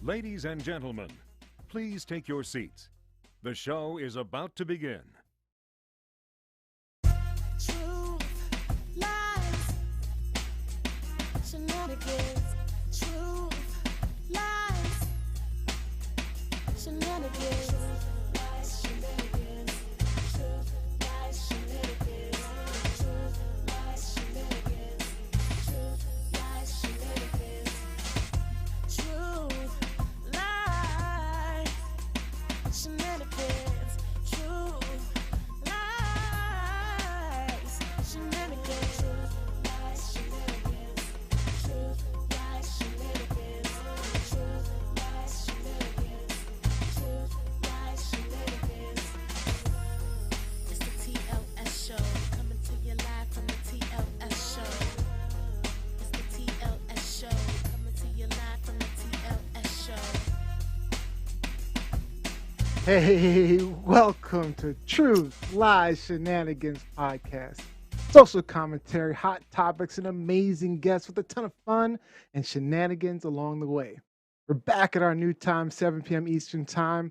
Ladies and gentlemen, please take your seats. The show is about to begin. Truth, lies, shenanigans. Truth, lies, shenanigans. Truth, lies, shenanigans. Truth, lies, shenanigans. Truth, lies, shenanigans. Truth, lies, shenanigans. Truth, lies, shenanigans. Truth, lies, shenanigans. Truth, lies, shenanigans. Truth, lies, shenanigans. Truth, lies, shenanigans. Truth, lies, shenanigans. It's the TLS show, coming to you live from the TLS show. It's the TLS show, coming to you live from the TLS show. Hey, welcome to Truth, Lies, Shenanigans podcast. Social commentary, hot topics, and amazing guests with a ton of fun and shenanigans along the way. We're back at our new time, 7 p.m. Eastern Time.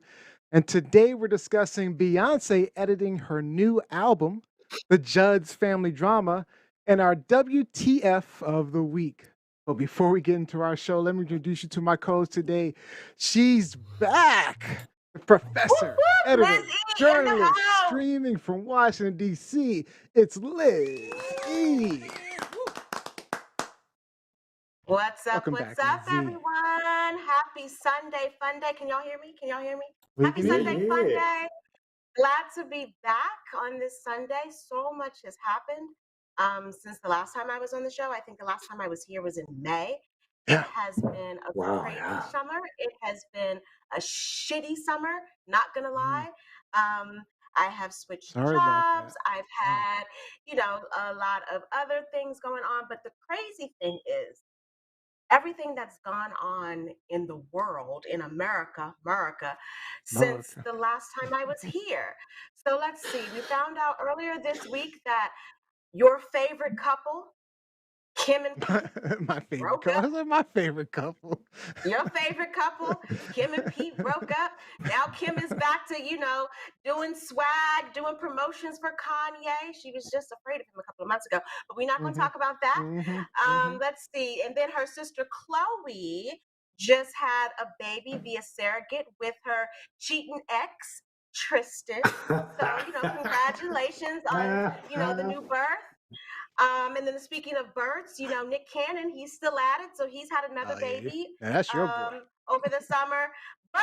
And today we're discussing Beyoncé editing her new album, the Judds family drama, and our WTF of the week. But before we get into our show, let me introduce you to my co-host today. She's back. The professor, editor, Liz E in the journalist, house. streaming from Washington, D.C. It's Liz E. What's up? Welcome What's back, up, Liz E. everyone? Happy Sunday Fun Day. Can y'all hear me? Can y'all hear me? We Happy can hear Sunday you. Fun Day. Glad to be back on this Sunday. So much has happened since the last time I was on the show. I think the last time I was here was in May. Yeah. It has been a Wow, crazy yeah. summer. It has been a shitty summer, not gonna lie. I have switched Sorry about jobs. that. I've had, a lot of other things going on. But the crazy thing is, everything that's gone on in the world, in America, since America. the last time I was here. So let's see. We found out earlier this week that your favorite couple, Kim and Pete, My favorite broke up. couple. Those are my favorite couple. Your favorite couple, Kim and Pete, broke up. Now Kim is back to, doing swag, doing promotions for Kanye. She was just afraid of him a couple of months ago, but we're not going to talk about that. Let's see. And then her sister Chloe just had a baby via surrogate with her cheating ex, Tristan. So, congratulations on, the new birth. And then speaking of births, Nick Cannon, he's still at it. So he's had another Oh, yeah. baby Yeah, that's your boy. over the summer. But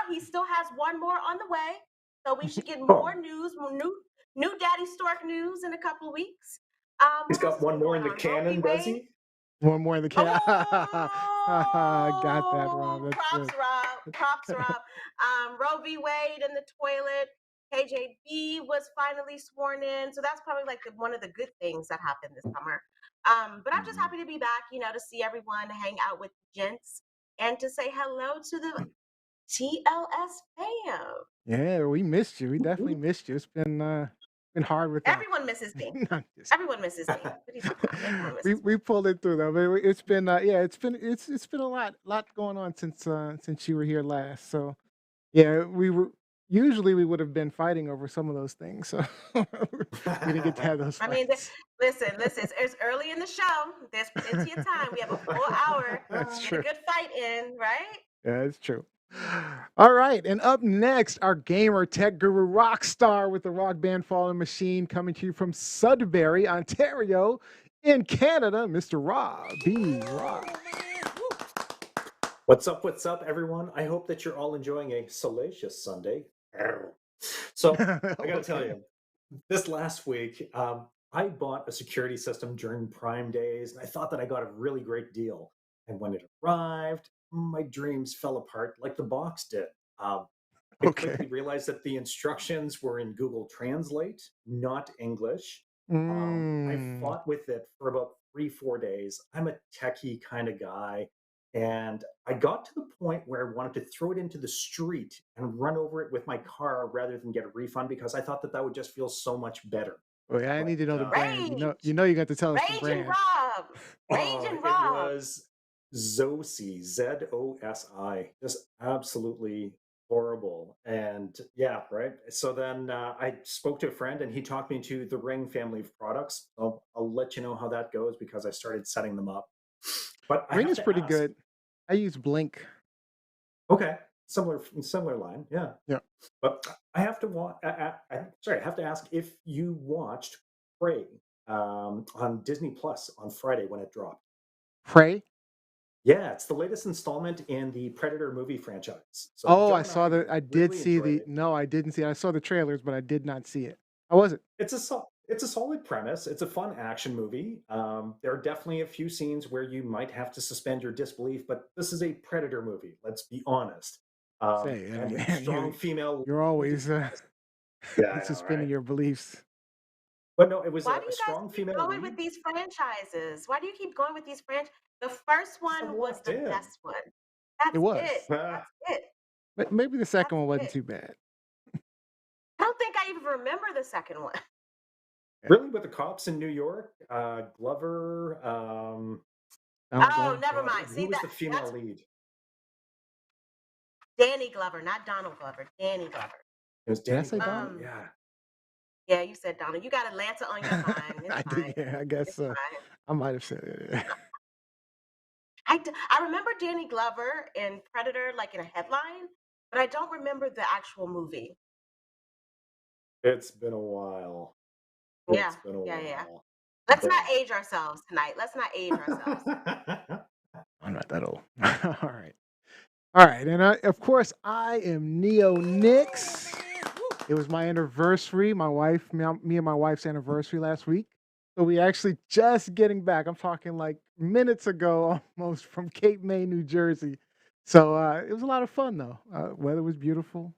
he still has one more on the way. So we should get more news, more new Daddy Stork news in a couple of weeks. He's What else got is one more in the going on? Roe v. cannon, does Wade? he? One more in the can. Oh, Got that, Rob. That's props, good. Rob. Props, Rob. Roe v. Wade in the toilet. KJB was finally sworn in. So that's probably like one of the good things that happened this summer. But I'm just happy to be back, to see everyone, to hang out with the gents, and to say hello to the TLS fam. Yeah, we missed you. We definitely missed you. It's been hard without. Everyone misses me. No, I'm just Everyone misses me. What are you talking about? Everyone misses me. we pulled it through though. But it's been it's been a lot going on since you were here last. So yeah, we would have been fighting over some of those things. So we didn't get to have those I fights. mean, listen, it's early in the show. There's plenty of time. We have a full hour That's to true. get a good fight in, right? Yeah, it's true. All right, and up next, our gamer, tech guru, rock star with the rock band Fallen Machine, coming to you from Sudbury, Ontario, in Canada, Mr. Rob B. Rob. What's up, everyone? I hope that you're all enjoying a salacious Sunday. So, I gotta tell you, this last week, I bought a security system during Prime Days, and I thought that I got a really great deal. And when it arrived, my dreams fell apart like the box did. I quickly realized that the instructions were in Google Translate, not English. I fought with it for about 3-4 days. I'm a techie kind of guy. And I got to the point where I wanted to throw it into the street and run over it with my car rather than get a refund, because I thought that would just feel so much better. Oh yeah, I need to know the brand. Rage. You know, you got to tell us the Rage brand. and Rob. Rage and Rob. Zosi, Zosi, just absolutely horrible. And yeah, right. So then I spoke to a friend and he talked me to the Ring family of products. I'll let you know how that goes because I started setting them up. But I Ring have is to pretty ask. good. I use Blink. Okay, similar line, yeah. Yeah. But I have to sorry, I have to ask if you watched Prey on Disney Plus on Friday when it dropped. Prey. Yeah, it's the latest installment in the Predator movie franchise. So Oh, I Judd and saw I the. I did really see enjoyed the. it. No, I didn't see it. I saw the trailers, but I did not see it. How was it? It's a solid premise. It's a fun action movie. There are definitely a few scenes where you might have to suspend your disbelief, but this is a Predator movie. Let's be honest. Say, And a man, strong female you're lead. always Yeah, I know, suspending right? your beliefs. But no, it was Why do a you guys strong keep female going lead. with these franchises? Why do you keep going with these franchises? The first Because I'm one was locked the in. best one. It That's it. was. Ah, That's it. Maybe the second That's one wasn't it. too bad. I don't think I even remember the second one. Yeah. really, with the cops in New York, Glover. Donald Oh, Glover. never God, mind. who See was the that's female lead? Danny Glover, not Donald Glover. Danny Glover. It was Did I Danny say Glover. Donald? Um, Yeah. yeah, you said Donald. You got Atlanta on your mind. It's I fine. did. Yeah, I guess It's fine. I might have said it. I remember Danny Glover in Predator, like in a headline, but I don't remember the actual movie. It's been a while. Yeah, It's been a yeah. while. Let's not But age ourselves tonight. Let's not age ourselves. I'm not that old. All right. All right. And of course, I am Neo Nix. It was my anniversary. Me and my wife's anniversary last week. So we actually just getting back. I'm talking like minutes ago almost from Cape May, New Jersey. So it was a lot of fun though. Weather was beautiful,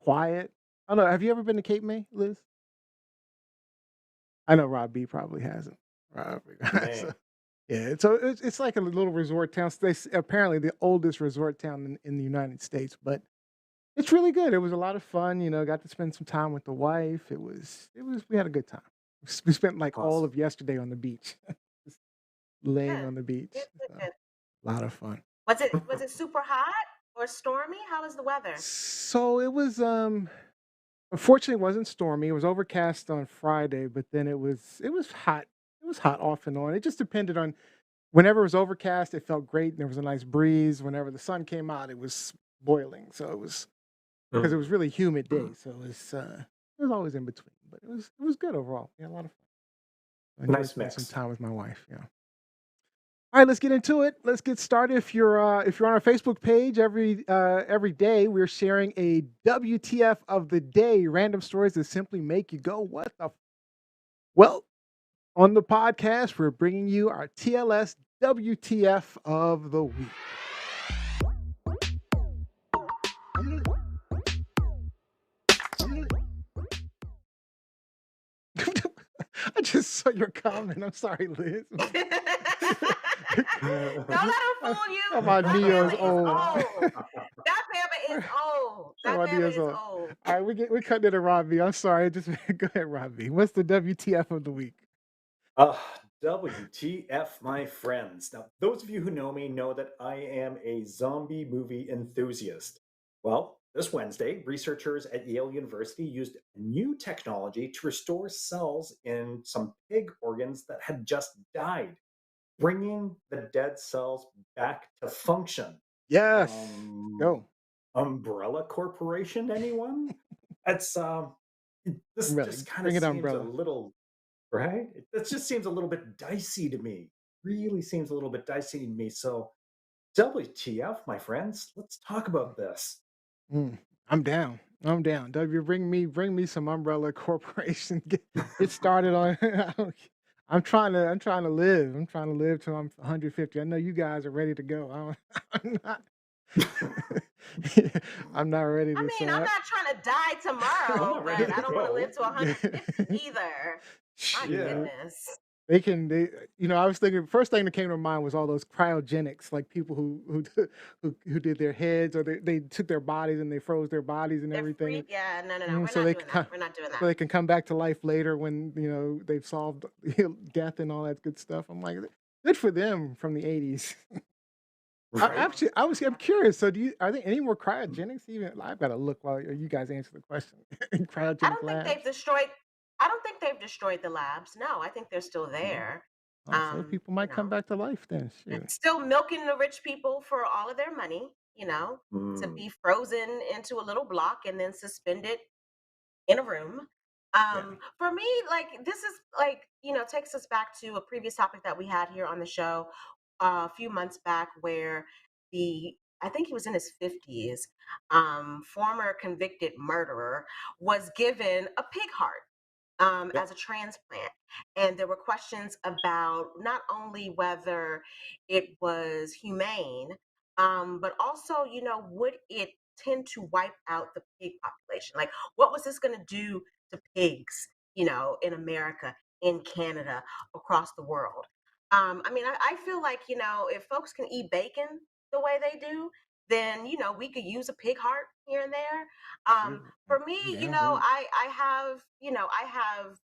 quiet. I don't know. Have you ever been to Cape May, Liz? I know Rob B probably hasn't. Rob, so, man, yeah, so it's like a little resort town. Apparently the oldest resort town in the United States, but it's really good. It was a lot of fun. Got to spend some time with the wife. We had a good time. We spent like all awesome. of yesterday on the beach, just laying Good. on the beach. Good, good, So, good. a lot of fun. Was it super hot or stormy? How was the weather? So it was unfortunately it wasn't stormy. It was overcast on Friday, but then it was hot. It was hot off and on. It just depended on whenever it was overcast, it felt great and there was a nice breeze. Whenever the sun came out, it was boiling. So it was because it Mm. was really humid day. So it was always in between. But it was good overall. We had a lot of fun. I enjoyed Nice spending some mix. time with my wife. Yeah. All right, let's get into it. Let's get started. If you're on our Facebook page, every day we're sharing a WTF of the day, random stories that simply make you go, "What the?" Well, on the podcast, we're bringing you our TLS WTF of the week. I just saw your comment. I'm sorry, Liz. Don't let him fool you. How about That Neo's Bama is old? old. That Bama is old. How That about Bama Neo's is old? old. All right, we cut it to Robbie. I'm sorry. Just go ahead, Robbie. What's the WTF of the week? Uh, WTF, my friends. Now, those of you who know me know that I am a zombie movie enthusiast. Well, this Wednesday, researchers at Yale University used new technology to restore cells in some pig organs that had just died, bringing the dead cells back to function. Yes. Um, Go. Umbrella Corporation, anyone? It's this Really. just kind of Bring it, seems a umbrella. little right. This just seems a little bit dicey to me. Really seems a little bit dicey to me. So WTF, my friends? Let's talk about this. Mm, I'm down. I'm down. W, bring me some Umbrella Corporation. Get started on. I'm trying to live. I'm trying to live till I'm 150. I know you guys are ready to go. I'm not. I'm not ready I to. mean, I'm not trying to die I'm tomorrow, not ready but to I don't want to live go. to 150 either. My Yeah. Shoot. goodness. I was thinking first thing that came to mind was all those cryogenics, like people who did their heads or they took their bodies and they froze their bodies and They're everything, free. Yeah, no. and We're so not they doing can that. come, We're not doing so that. they can come back to life later when they've solved death and all that good stuff. I'm like, good for them from the 80s. Right? I'm curious. So are there any more cryogenics? Even I've got to look while you guys answer the question. I Cryogenic don't think they've labs. destroyed. I don't think they've destroyed the labs. No, I think they're still Mhm. there. Oh, so people You might come know, back to life then. Shoot. still milking the rich people for all of their money. To Mm, be frozen into a little block and then suspended in a room. Yeah. For me, like this is like, takes us back to a previous topic that we had here on the show a few months back where I think he was in his 50s, former convicted murderer was given a pig heart yep. as a transplant. And there were questions about not only whether it was humane, but also, would it tend to wipe out the pig population? Like, what was this going to do to pigs, in America, in Canada, across the world? I mean, I feel like, if folks can eat bacon the way they do, then, we could use a pig heart here and there. Sure. For me, Yeah.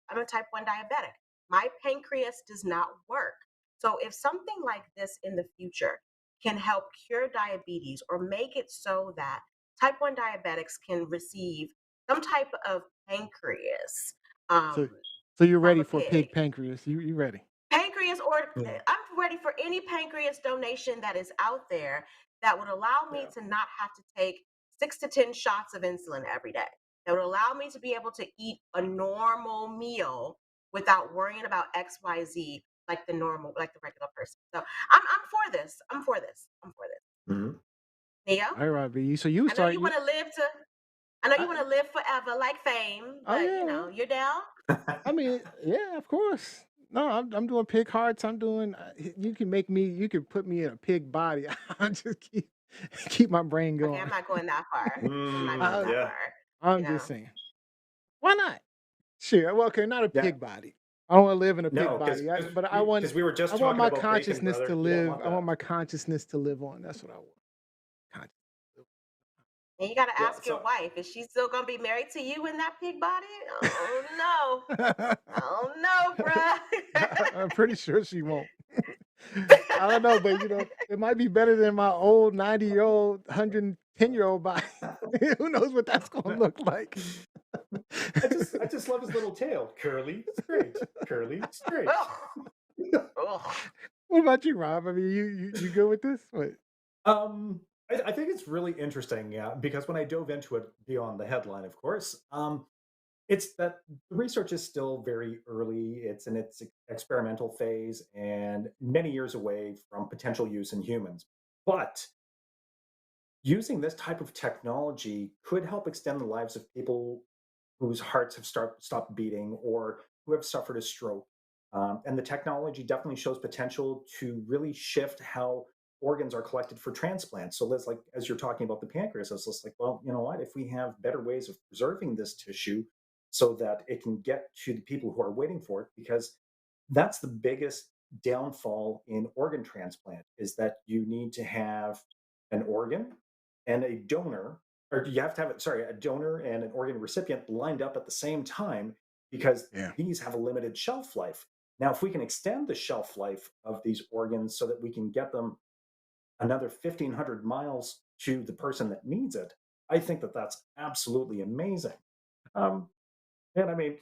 I'm a type 1 diabetic. My pancreas does not work. So if something like this in the future can help cure diabetes or make it so that type 1 diabetics can receive some type of pancreas So um, so you're from ready a for pig, pig pancreas? You ready? pancreas, or Yeah. I'm ready for any pancreas donation that is out there that would allow me Yeah. to not have to take 6 to 10 shots of insulin every day, that would allow me to be able to eat a normal meal without worrying about XYZ, like the regular person. So I'm for this. I'm for this. Mhm. Neo, All right, B. So you I know start you you want to live to I know you want I, to live forever like fame, oh but yeah, well, you're down. I mean, yeah, of course. No, I'm doing pig hearts. I'm doing. You can make me. You can put me in a pig body. I just keep my brain Okay, I'm going. not going that far. I'm not going that I, Yeah. far. You I'm just know. saying. Why not? Sure. Well, okay, not a Yeah. pig body. I don't want to live in a pig No, because body. But because we were I just want talking my about bacon, consciousness to brother. You don't live. want I want that. my consciousness to live on. That's what I want. Conscious. And you got to Yeah. ask your So wife, is she still going to be married to you in that pig body? Oh, no. Oh, no, I'm bruh. pretty sure she won't. I don't know, but it might be better than my old 90-year-old, 110-year-old body. Who knows what that's gonna look like? I just love his little tail. Curly, straight. Curly, straight. Ugh. Ugh. What about you, Rob? I mean, you good with this? What? Um, I think it's really interesting, yeah, because when I dove into it beyond the headline, of course, it's that the research is still very early. It's in its experimental phase and many years away from potential use in humans. But using this type of technology could help extend the lives of people whose hearts have stopped beating or who have suffered a stroke. And the technology definitely shows potential to really shift how organs are collected for transplants. So let's like, as you're talking about the pancreas, it's just like, well, you know what? If we have better ways of preserving this tissue so that it can get to the people who are waiting for it, because that's the biggest downfall in organ transplant is that you need to have an organ and a donor, or you have to have a donor and an organ recipient lined up at the same time because Yeah. these have a limited shelf life. Now, if we can extend the shelf life of these organs so that we can get them another 1,500 miles to the person that needs it, I think that that's absolutely amazing. Um, and I mean,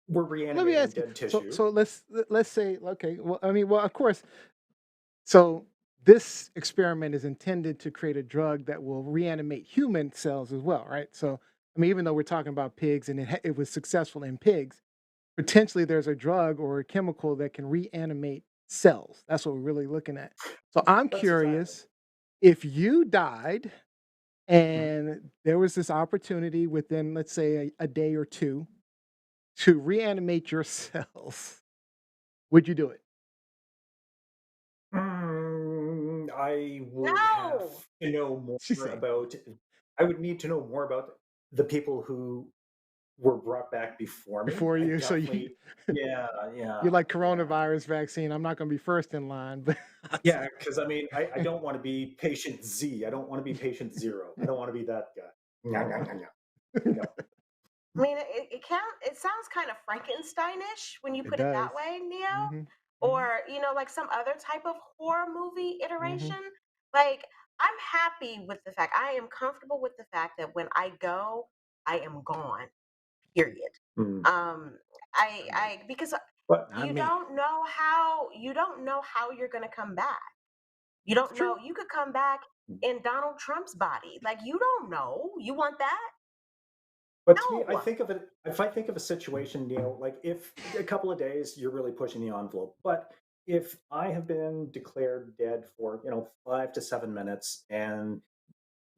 we're Let me reanimating ask you. dead So tissue. so let's say, okay. Well, I mean, well, of course. So this experiment is intended to create a drug that will reanimate human cells as well, right? So I mean, even though we're talking about pigs and it was successful in pigs, potentially there's a drug or a chemical that can reanimate cells. That's what we're really looking at. So I'm That's exactly. curious, if you died Mhm. and there was this opportunity within, let's say, a day or two to reanimate your cells, would you do it? I would have No. to know She more said, about. I would need to know more about the people who were brought back before me. before I you, so definitely, yeah, you're yeah, like yeah, coronavirus vaccine. I'm not going to be first in line, but I'll yeah. take Because I mean, I don't want to be patient Z. I don't want to be patient zero. I don't want to be that guy. Nya, nya, nya, nya. No. I mean, it sounds kind of Frankensteinish when you it put it does. that way, Neo. Hmm. or like some other type of horror movie Mm-hmm. iteration. Like, I'm happy with the fact, I am comfortable with the fact that when I go, I am gone. Period. Mm. I because But Not you me. don't know how you're gonna come back. You It's don't true. know. You could come back in Donald Trump's body. Like, you don't know. You want that? But to me, I No. think of it, if I think of a situation, Neil, like if a couple of days you're really pushing the envelope, but if I have been declared dead for, 5 to 7 minutes, and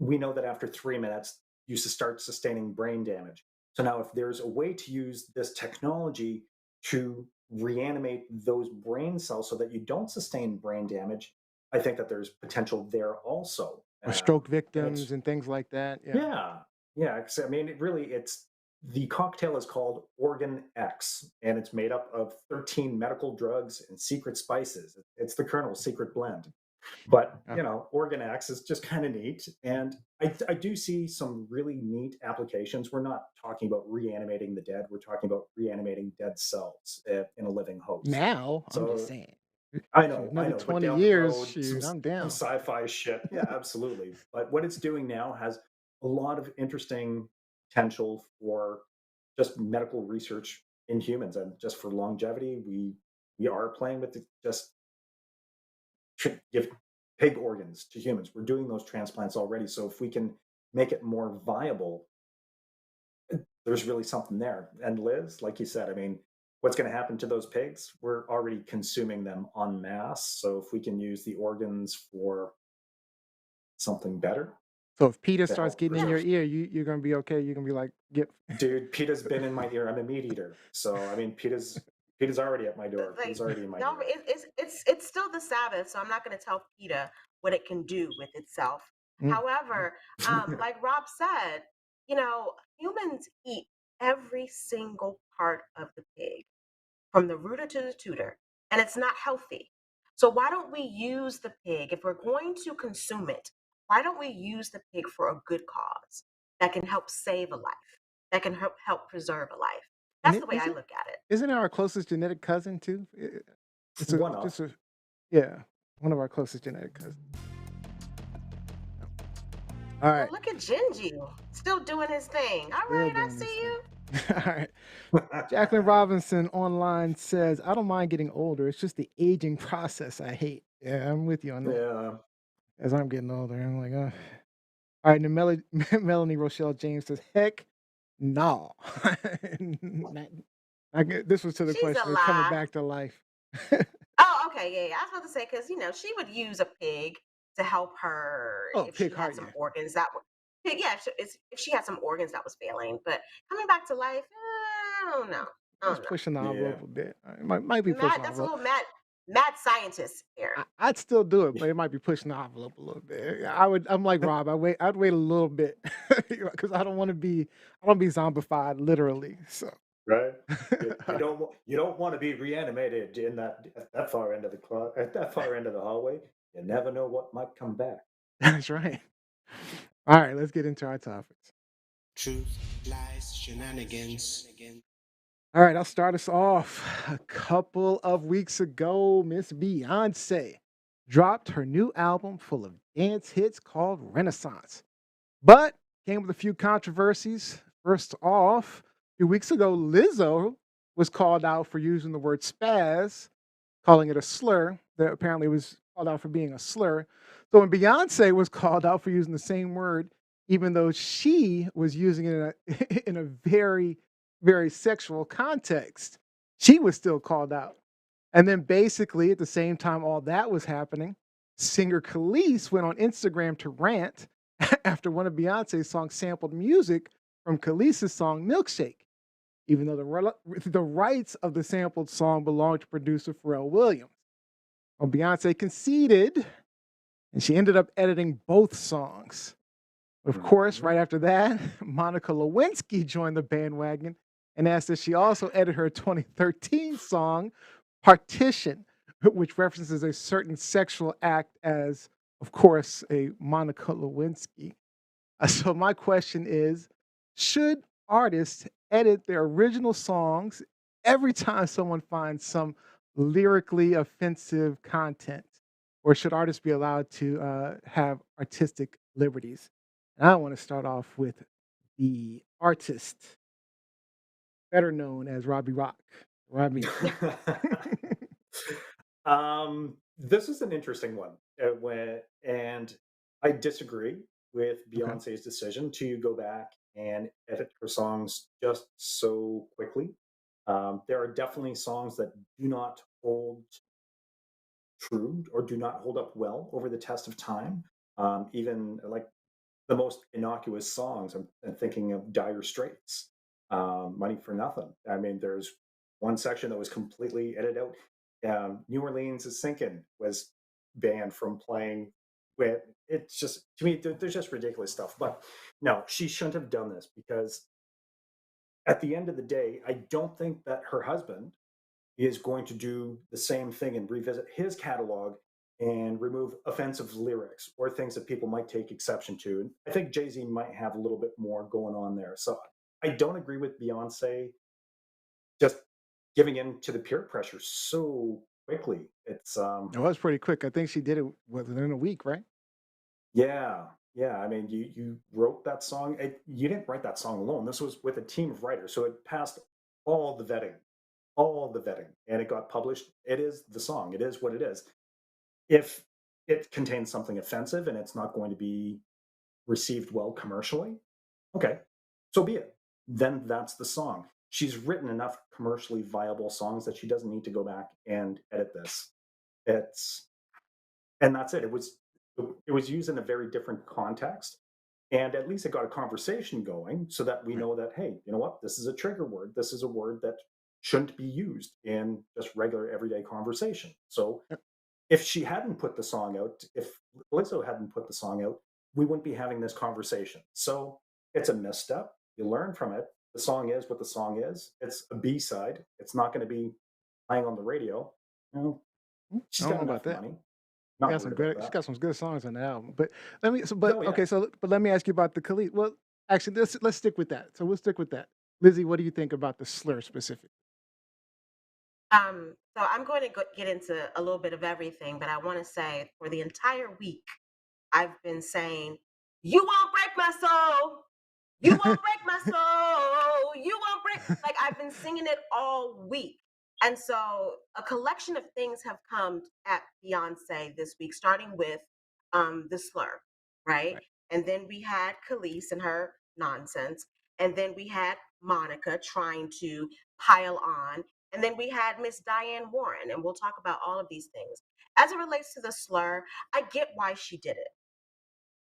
we know that after 3 minutes, you start sustaining brain damage. So now, if there's a way to use this technology to reanimate those brain cells so that you don't sustain brain damage, I think that there's potential there also. Or stroke And it's victims and things like that. Yeah. yeah, yeah. 'Cause, I mean, it's the cocktail is called Organ X, and it's made up of 13 medical drugs and secret spices. It's the Colonel's secret blend. But Yeah. Organ X is just kind of neat, and I do see some really neat applications. We're not talking about reanimating the dead; we're talking about reanimating dead cells in a living host. Now, I'm just So saying. I Shoot, know, another but 20 down the years, road, shoot, I'm some down. sci-fi shit. Yeah, absolutely. But what it's doing now has a lot of interesting potential for just medical research in humans, and just for longevity. We are playing with just give pig organs to humans. We're doing those transplants already. So if we can make it more viable, there's really something there. And Liz, like you said, I mean, what's going to happen to those pigs? We're already consuming them en masse. So if we can use the organs for something better So if PETA to starts help getting in your preserve. ear, you're gonna be okay. You're gonna be like, get. Dude, PETA's been in my ear. I'm a meat eater. So I mean, PETA's already at my door. Like, PETA's already in my y'all, ear. it's still the Sabbath, so I'm not going to tell PETA what it can do with itself. Mm. However, like Rob said, humans eat every single part of the pig, from the rooter to the tutor, and it's not healthy. So why don't we use the pig, if we're going to consume it? Why don't we use the pig for a good cause that can help save a life, that can help preserve a life? And That's the way I look at it. isn't it our closest genetic cousin too? It's One of. just a yeah, one of our closest genetic cousins. All Well, right, look at Gingy, still doing his thing. All still right, I doing this see you. thing. All right. Jacqueline Robinson online says, I don't mind getting older. It's just the aging process I hate. Yeah, I'm with you on that. Yeah. As I'm getting older, I'm like, all right. And Melanie Rochelle James says, heck no. This was to the She's question of coming alive. back to life. Oh, okay, yeah. I was about to say, because she would use a pig to help her Oh, if she pig had heart, some yeah. organs that were. Yeah, if she had some organs that was failing, but coming back to life, I don't know. I That's don't know. pushing the Yeah. envelope a bit. It might be pushing the That's a envelope. little mad scientist here. I'd still do it, but it might be pushing the envelope a little bit. I'm like Rob. I'd wait a little bit because I don't want to be zombified literally. So Right. You don't want to be reanimated in that far end of at that far end of the hallway. You never know what might come back. that's right. All right, let's get into our topics. Truth, lies, shenanigans. All right, I'll start us off. A couple of weeks ago, Miss Beyoncé dropped her new album full of dance hits called Renaissance. But came with a few controversies. First off, a few weeks ago, Lizzo was called out for using the word spaz, calling it a slur. That apparently was called out for being a slur. So when Beyonce was called out for using the same word, even though she was using it in a very, very sexual context, she was still called out. And then basically at the same time all that was happening, singer Khalees went on Instagram to rant after one of Beyonce's songs sampled music from Khalees' song Milkshake, even though the rights of the sampled song belonged to producer Pharrell Williams. Well, Beyonce conceded, and she ended up editing both songs. But of course, right after that, Monica Lewinsky joined the bandwagon and asked that she also edit her 2013 song, Partition, which references a certain sexual act as, of course, a Monica Lewinsky. So my question is, should artists edit their original songs every time someone finds some lyrically offensive content, or should artists be allowed to have artistic liberties? And I want to start off with the artist, better known as Robbie Rock. Robbie. This is an interesting one. And I disagree with Okay. Beyonce's decision to go back and edit her songs just so quickly. There are definitely songs that do not hold true or do not hold up well over the test of time. Even like the most innocuous songs. I'm thinking of Dire Straits, Money for Nothing. I mean, there's one section that was completely edited out. New Orleans is Sinking was banned from playing. With it's just to me, there's just ridiculous stuff. But no, she shouldn't have done this because at the end of the day, I don't think that her husband is going to do the same thing and revisit his catalog and remove offensive lyrics or things that people might take exception to. And I think Jay-Z might have a little bit more going on there. So I don't agree with Beyonce just giving in to the peer pressure so quickly. It's It was pretty quick. I think she did it within a week, right? yeah, yeah. I mean, you wrote that song. You didn't write that song alone. This was with a team of writers, so it passed all the vetting, and it got published. It is the song. It is what it is. If it contains something offensive and it's not going to be received well commercially, okay, so be it. Then that's the song. She's written enough commercially viable songs that she doesn't need to go back and edit this. It's and that's it. It was used in a very different context. And at least it got a conversation going so that we Right. know that, hey, you know what? This is a trigger word. This is a word that shouldn't be used in just regular everyday conversation. So Yep. if she hadn't put the song out, if Lizzo hadn't put the song out, we wouldn't be having this conversation. So it's a misstep. You learn from it. The song is what the song is. It's a B side. It's not going to be playing on the radio. You know, I she's don't got know about enough that. money. She Not got some worried about good. She that. got some good songs on the album. But let me. So, but Oh, yeah. okay. But let me ask you about the Khalid. Well, actually, let's stick with that. So we'll stick with that. Lizzie, what do you think about the slur specifically? So I'm going to get into a little bit of everything, but I want to say for the entire week, I've been saying, "You won't break my soul. You won't break my soul. You won't break." Like I've been singing it all week. And so a collection of things have come at Beyonce this week, starting with the slur, right? Right. And then we had Khalees and her nonsense. And then we had Monica trying to pile on. And then we had Miss Diane Warren. And we'll talk about all of these things. As it relates to the slur, I get why she did it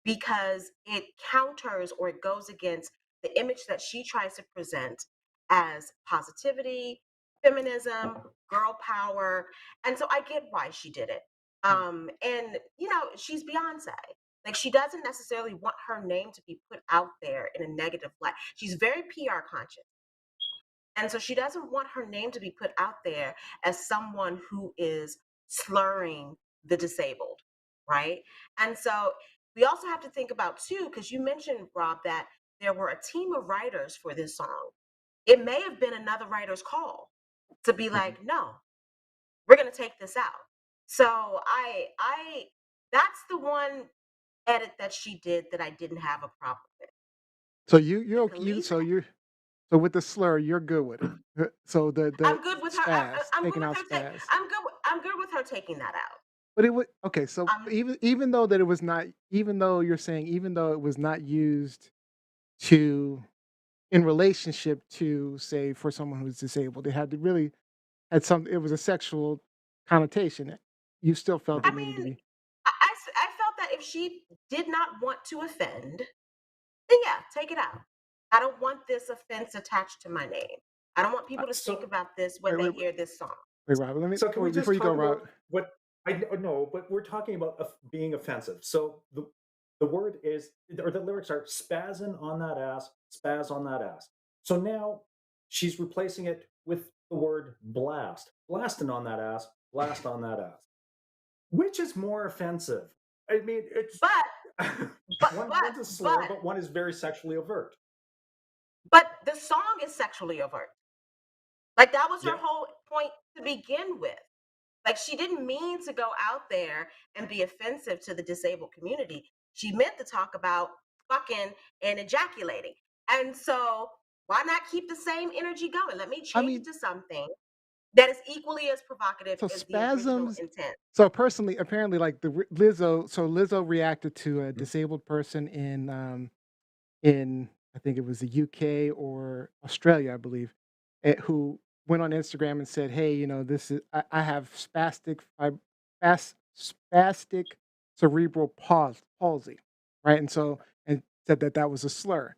because it counters or it goes against the image that she tries to present as positivity, feminism, girl power. And so I get why she did it. Mm. And she's Beyonce. Like she doesn't necessarily want her name to be put out there in a negative light. She's very PR conscious. And so she doesn't want her name to be put out there as someone who is slurring the disabled, right? And so we also have to think about, too, because you mentioned, Rob, that there were a team of writers for this song. It may have been another writer's call to be Mhm. like, no, we're going to take this out. So that's the one edit that she did that I didn't have a problem with. So The you Khalees, so with the slur, you're good with it. So the I'm good with her. spaz, I'm good taking with out her. spaz. I'm good with her taking that out. But it would okay. So Um, even though that it was not, even though you're saying, even though it was not used to in relationship to, say, for someone who's disabled, it had to really had some. It was a sexual connotation. You still felt I it needed to mean, be. I felt that if she did not want to offend, then yeah, take it out. I don't want this offense attached to my name. I don't want Uh, people to think So about this when Wait, they wait, hear this song. wait, Robert. Let me So can we wait before just you go, talk Robert. about what I know, but we're talking about being offensive. So the word is, or the lyrics are spazzing on that ass, spaz on that ass. So now she's replacing it with the word blast, blasting on that ass, blast on that ass. Which is more offensive? I mean, it's But but one's a slur, but one is very sexually overt. the song is sexually overt. Like that was her Yeah, whole point to begin with. Like, she didn't mean to go out there and be offensive to the disabled community. She meant to talk about fucking and ejaculating. And so why not keep the same energy going? Let me I change it mean, to something that is equally as provocative so as the original spasms. intent. So personally, apparently, like Lizzo. So Lizzo reacted to a disabled person in I think it was the UK or Australia, I believe, who went on Instagram and said, "Hey, this is I have spastic cerebral palsy, right?" And so and said that that was a slur.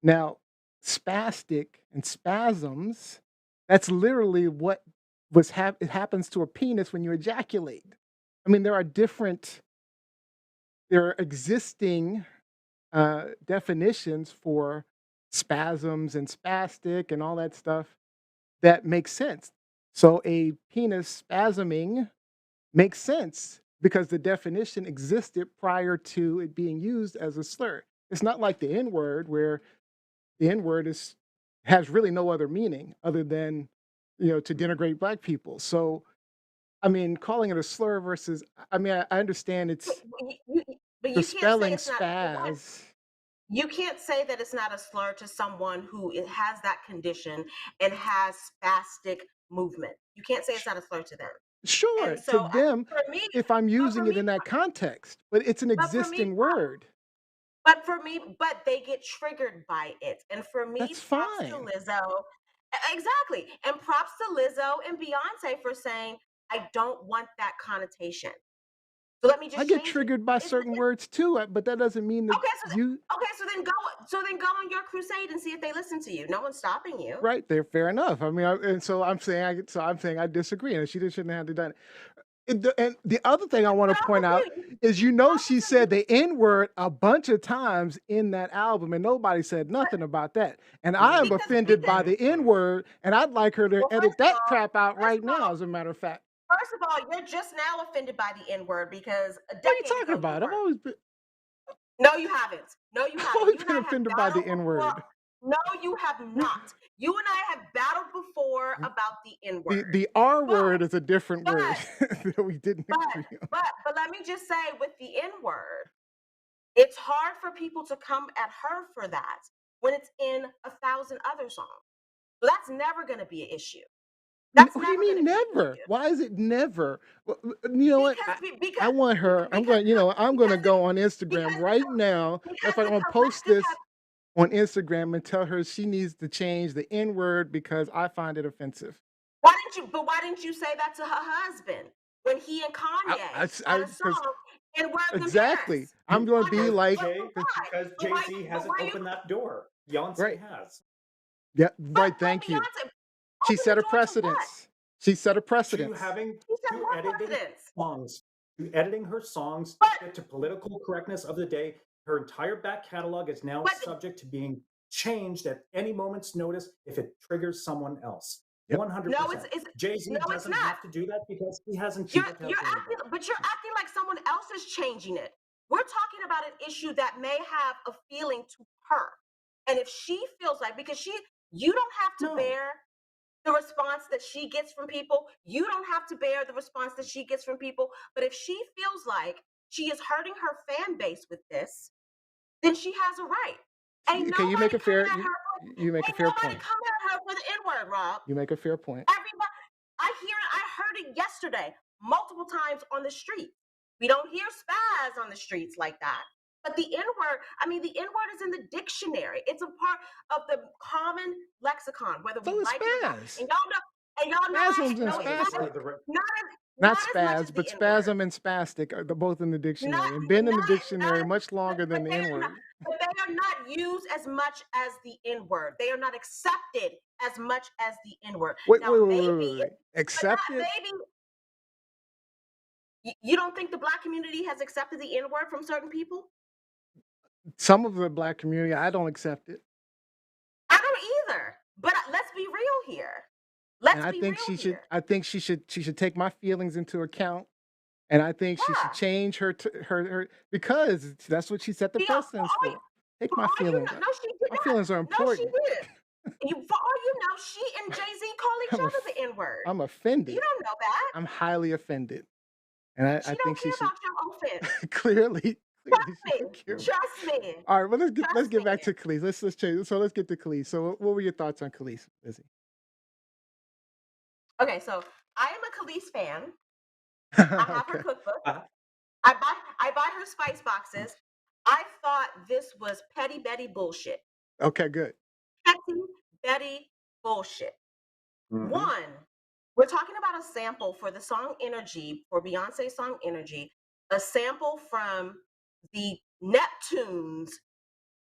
Now, spastic and spasms, that's literally what it happens to a penis when you ejaculate. I mean, there are existing definitions for spasms and spastic and all that stuff that makes sense. So a penis spasming makes sense because the definition existed prior to it being used as a slur. It's not like the N word where the N word is has really no other meaning other than to denigrate black people. So I mean, calling it a slur versus I mean, I understand But it's the you can't say spelling it's not. For one, spaz. you can't say that it's not a slur to someone who has that condition and has spastic movement. You can't say it's not a slur to them. Sure, And to so them, for me, if I'm but for using it me, in that context, but it's an but for me, existing word. but they get triggered by it. And for me, That's props to fine. Lizzo. Exactly. And props to Lizzo and Beyonce for saying, I don't want that connotation. So let me I just get change it. triggered by certain words too, but that doesn't mean that Okay, you so then go on your crusade and see if they listen to you. No one's stopping you. right there. Fair enough. I mean, and so I'm saying I disagree, and she shouldn't have to done it. And the other thing I want to But point also out too, is, you also she said said the N word a bunch of times in that album, and nobody said but nothing about that. And I am offended by because the N word, and I'd like her to well, edit that crap out right now. As a matter of fact, first of all, you're just now offended by the N word because a what are you decade talking ago you about? weren't. Been, No, you haven't. No, you I've haven't. always You and been I have offended by the battled N before. word. No, you have not. You and I have battled before about the N word. The R But word is a different but word that we didn't but agree on. but let me just say with the N word, it's hard for people to come at her for that when it's in 1,000 other songs. So that's never going to be an issue. That's What do you never going mean to be an never? issue Why is it never? You know what? I want her. I'm going to go on Instagram because right now. Matter of fact, the I'm going to post collective has. this on Instagram and tell her she needs to change the N word because I find it offensive. Why didn't you say that to her husband when he and Kanye had a Because song in Words in exactly, Paris? I'm going to be Because like, because Jay Z hasn't Why you? opened that door. Beyonce right, has. yeah, right. But Thank you. Beyonce She opened set the a door to what? precedence. She set a To precedence. having He said to what editing presidents? songs, to editing her songs to But fit to political correctness of the day. Her entire back catalog is now but subject to being changed at any moment's notice if it triggers someone else. Yep. 100%. it's Jay Z no, it's doesn't not. have to do that because he hasn't You're keyboard you're tapped anybody. acting like someone else is changing it. We're talking about an issue that may have a feeling to her. And if she feels like because you don't have to No, bear the response that she gets from people. You don't have to bear the response that she gets from people. But if she feels like she is hurting her fan base with this, then she has a right. Ain't Okay, nobody coming at her. you make a Ain't fair nobody point. coming at her for the N word, Rob. You make a fair point. Everybody, I heard it yesterday multiple times on the street. We don't hear spaz on the streets like that. But the N word, the N word is in the dictionary. It's a part of the common lexicon, whether we So is like it or not. spaz. And y'all know, Spasms and no, spaz it's is not, part spastic. of the Not not as much spaz, as but the N word. spasm and spastic are both in the Not, dictionary and been in the not, dictionary much longer but than the they N are not, word. but they are not used as much as the N word. They are not accepted as much as the N word. Now, maybe, but not Accepted? maybe. You don't think the black community has accepted the N word from certain people? Some of the black community, I don't accept it. I don't either. But let's be real here. And Let's be real here. I think she should take my feelings into account. And I think she should Yeah. change her because that's what she set the You know, precedence for. Take for my all you feelings. know, no, she did My not. feelings are No, she important. didn't. For all you know, she and Jay-Z call each I'm, other the N-word. I'm You offended. don't know that. I'm highly offended. And I She think don't she care should about your offense. clearly Trust she don't me. care. Trust me. All right, well let's Trust get me. back to Khalees. Let's change. So let's get to Khalees. So what were your thoughts on Khalees, Lizzie? Okay, so I am a Khalees fan. I have her Okay. cookbook. Uh, I buy her spice boxes. I thought this was petty Betty bullshit. Okay, good. Petty Betty bullshit. mhm. One, we're talking about a sample for the song Energy, for Beyonce's song Energy, a sample from the Neptunes,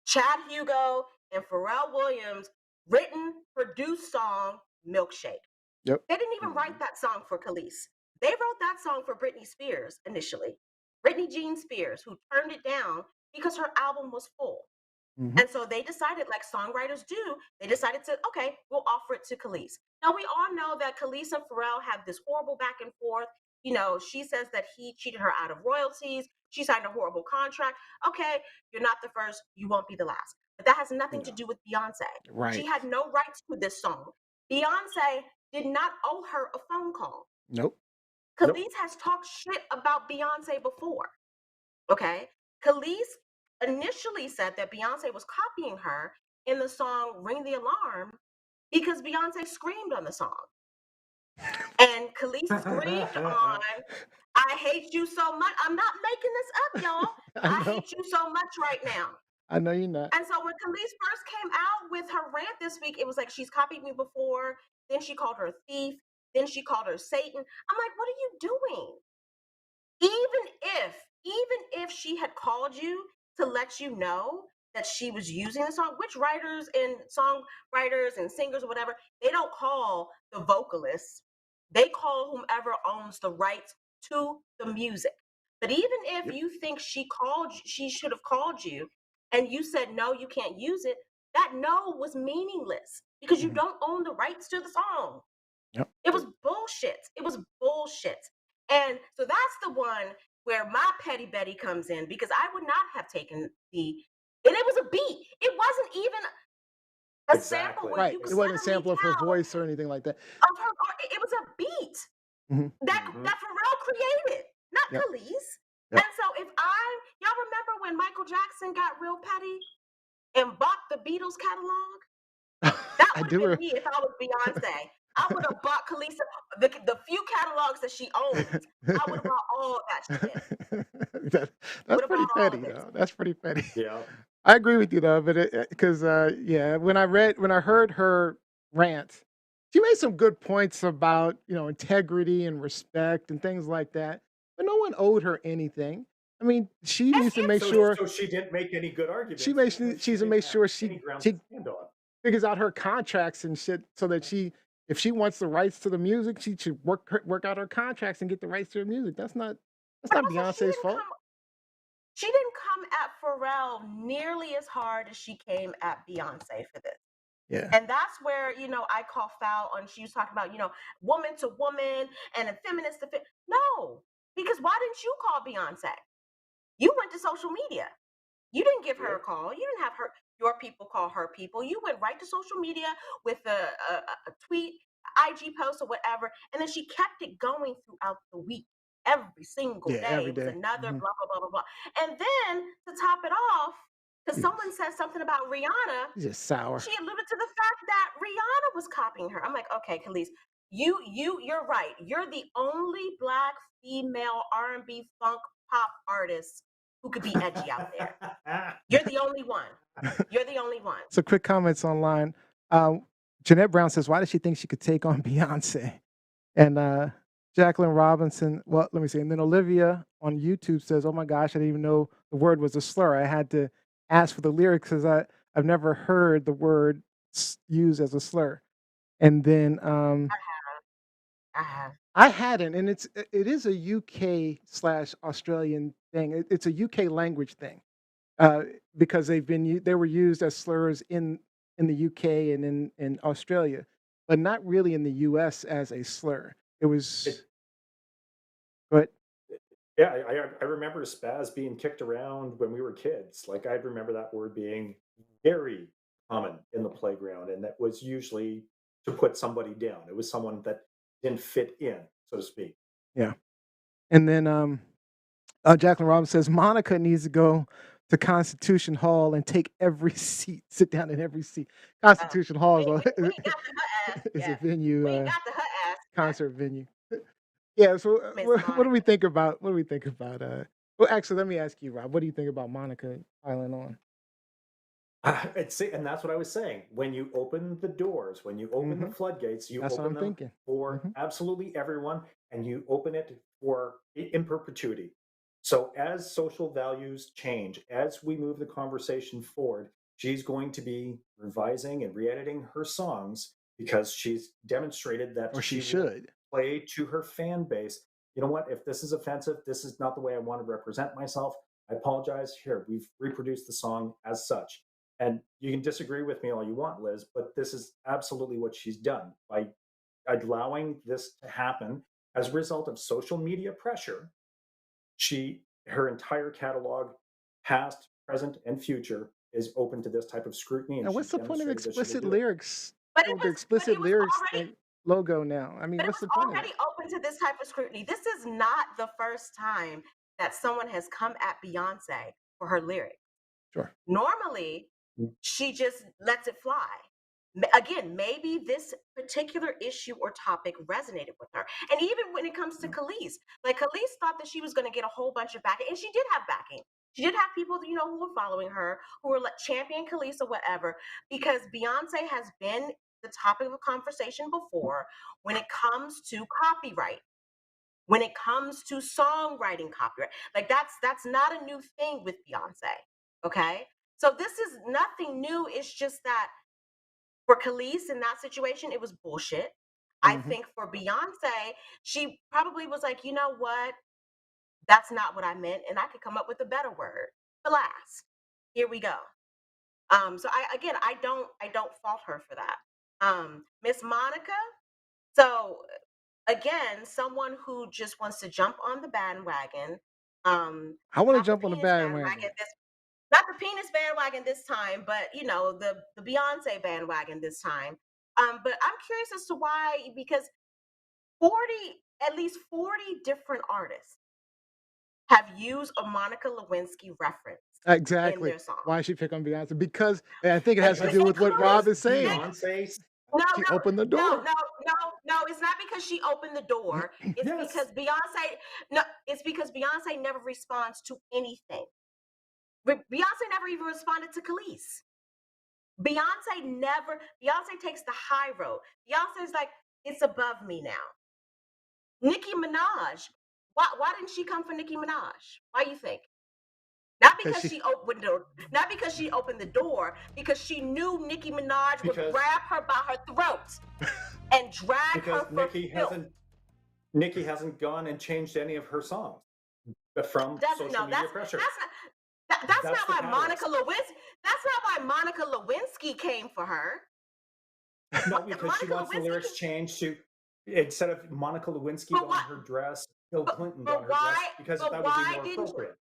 Chad Hugo and Pharrell Williams written, produced song Milkshake. Yep. They didn't even write that song for Khalees. They wrote that song for Britney Spears initially. Britney Jean Spears, who turned it down because her album was full. Mhm. And so they decided, like songwriters do, they decided to, okay, we'll offer it to Khalees. Now, we all know that Khalees and Pharrell have this horrible back and forth. You know, she says that he cheated her out of royalties. She signed a horrible contract. Okay, you're not the first, you won't be the last. But that has nothing to No. do with Beyonce. Right. She had no rights to this song. Beyonce did not owe her a phone call. Nope. Khalees has talked shit about Beyonce before. Okay. Khalees initially said that Beyonce was copying her in the song Ring the Alarm because Beyonce screamed on the song. And Khalees screamed on, I hate you so much. I'm not making this up, y'all. I I know. hate you so much right now. I know you're not. And so when Khalees first came out with her rant this week, it was like she's copied me before. Then she called her a thief. Then she called her Satan. I'm like, what are you doing? Even if she had called you to let you know that she was using the song, which writers and songwriters and singers or whatever, they don't call the vocalists. They call whomever owns the rights to the music. But even if you think she should have called you and you said no, you can't use it, that no was meaningless because you Mhm. don't own the rights to the song. Yep. It was bullshit. It was bullshit. And so that's the one where my petty Betty comes in because I would not have taken and it was a beat. It wasn't even a sample Exactly. where Right. you could It wasn't a suddenly sample of her tell voice or anything like that. of her. It was a beat Mhm. that Mhm. Pharrell created, not Yep. Khalees. Yep. And so y'all remember when Michael Jackson got real petty and bought the Beatles catalog? That I would do. have been me if I was Beyonce. I would have bought Khalees the few catalogs that she owns. I would have bought all that shit. That, that's Would have pretty bought all petty, of it. though. That's pretty petty. Yeah. I agree with you though, but because yeah, when I heard her rant, she made some good points about integrity and respect and things like that. But no one owed her anything. I mean, she And needs to if make So, sure so she didn't make any good she arguments makes because she she needs to didn't make have sure any grounds she to stand on. figures out her contracts and shit, so that if she wants the rights to the music, she should work out her contracts and get the rights to her music. That's not but also Beyonce's fault. she didn't come at Pharrell nearly as hard as she came at Beyonce for this. Yeah. And that's where, I call foul on, she was talking about, woman to woman and a feminist to no, because why didn't you call Beyonce? You went to social media. You didn't give her a call. You didn't have your people call her people. You went right to social media with a tweet, IG post, or whatever, and then she kept it going throughout the week. Every single Yeah, day, every it was day. another Mhm. blah blah blah blah blah. And then to top it off, because Yes. someone said something about Rihanna, She's just sour. she alluded to the fact that Rihanna was copying her. I'm like, okay, Khalees, you're right. You're the only Black female R&B funk pop artist who could be edgy out there. You're the only one. You're the only one. So quick comments online. Jeanette Brown says, why does she think she could take on Beyonce? And Jacqueline Robinson, well, let me see. And then Olivia on YouTube says, oh my gosh, I didn't even know the word was a slur. I had to ask for the lyrics because I've never heard the word used as a slur. And then I have. I hadn't, and it is a UK/Australian thing. It's a UK language thing. Because they were used as slurs in the UK and in Australia, but not really in the US as a slur. It was, but Yeah, I remember spaz being kicked around when we were kids. Like I remember that word being very common in the playground, and that was usually to put somebody down. It was someone that didn't fit in, so to speak. Yeah. And then Jacqueline Robbins says Monica needs to go to Constitution Hall and take every seat, sit down in every seat. Constitution Hall We ain't is got the her ass is a yet. venue, We ain't got the her ass yet, concert venue. Yeah. So Miss what do Monica. we think about? What do we think about? Well, actually, let me ask you, Rob. What do you think about Monica piling on? And that's what I was saying. When you open the doors, when you open the hmm floodgates, you That's what open I'm them thinking. for hmm absolutely everyone, and you open it for in perpetuity. So as social values change, as we move the conversation forward, she's going to be revising and re-editing her songs because she's demonstrated that Or she she will should. play to her fan base. You know what? If this is offensive, this is not the way I want to represent myself. I apologize. Here, we've reproduced the song as such. And you can disagree with me all you want, Liz, but this is absolutely what she's done by allowing this to happen as a result of social media pressure. Her entire catalog, past, present, and future, is open to this type of scrutiny, and And what's she's the point of demonstrated that she will explicit do it. lyrics? But Oh, it the was but explicit it was lyrics already logo now. I mean, but it what's was the point of already that? open to this type of scrutiny. This is not the first time that someone has come at Beyonce for her lyrics. Sure. Normally, Mm. she just lets it fly. Again, maybe this particular issue or topic resonated with her. And even when it comes to Khalees, like Khalees thought that she was going to get a whole bunch of backing, and she did have backing. She did have people, who were following her, who were like champion Khalees or whatever, because Beyonce has been the topic of conversation before when it comes to copyright, when it comes to songwriting copyright. Like that's not a new thing with Beyonce. Okay. So this is nothing new. It's just that for Khalees in that situation, it was bullshit. I hmm think for Beyonce, she probably was like, you know what? That's not what I meant, and I could come up with a better word. Blast. Here we go. So I don't fault her for that. Miss Monica. So again, someone who just wants to jump on the bandwagon. I want to Not the jump on the penis bandwagon. bandwagon not the penis bandwagon this time, but the Beyonce bandwagon this time. But I'm curious as to why, because 40, at least 40 different artists have used a Monica Lewinsky reference in Exactly. their song. Why she pick on Beyonce? Because and I think it has to Because do with what Including Rob is saying. Beyonce, no, She no, opened the no, door. no, no, no. It's not because she opened the door. It's yes, because Beyonce. No, it's because Beyonce never responds to anything. Beyonce never even responded to Khalees. Beyonce takes the high road. Beyonce's like, it's above me now. Nicki Minaj, why didn't she come for Nicki Minaj? Why you think? Not Because because she not because she opened the door, because she knew Nicki Minaj would because grab her by her throat and drag because her for filth. Nikki hasn't gone and changed any of her songs from Doesn't social know. media pressure. That's That's not the why catalyst. That's not why Monica Lewinsky came for her. No, because she Monica wants the Lewinsky lyrics changed to, instead of Monica Lewinsky but on why her dress, Bill Clinton on but her dress, why because but that would be why more didn't appropriate.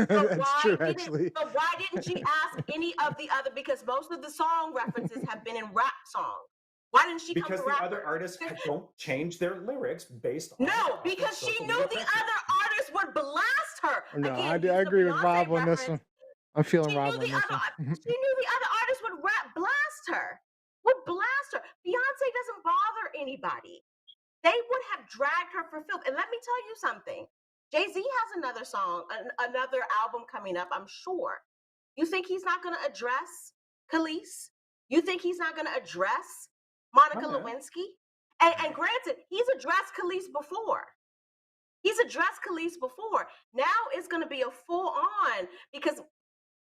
That's true, actually. but why didn't she ask any of the other, because most of the song references have been in rap songs. Why didn't she come Because for the other rappers? artists don't change their lyrics based on No, the because she social knew media the pressure. other artists would blast her. No, I Again, use the agree with Rob Beyonce on this reference. one. I'm feeling She knew Rob on the this other one. she knew the other artists would blast her. Would blast her. Beyonce doesn't bother anybody. They would have dragged her for filth. And let me tell you something. Jay-Z has another song, another album coming up, I'm sure. You think he's not going to address Khalees? You think he's not going to address Monica Oh, yeah. Lewinsky? And granted, he's addressed Khalees before. He's addressed Khalees before. Now it's going to be a full on, because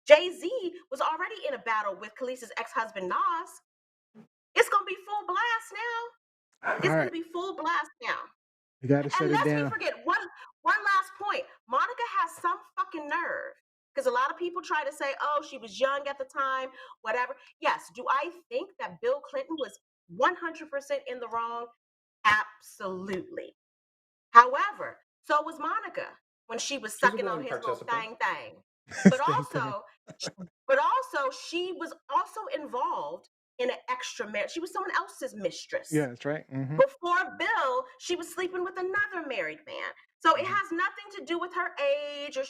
Jay-Z was already in a battle with Khalees' ex-husband Nas. It's going to be full blast now. It's All going right, to be full blast now. you got to shut And it lest we down. forget one last point. Monica has some fucking nerve, because a lot of people try to say, oh, she was young at the time, whatever. Yes, do I think that Bill Clinton was 100% in the wrong? Absolutely. However, so was Monica when she was She's a sucking on willing his little participant. thing. But Thing, thing. also, but also she was also involved in an extra marriage. She was someone else's mistress. Yeah, that's right. Mm-hmm. Before Bill, she was sleeping with another married man. So it Mhm. has nothing to do with her age or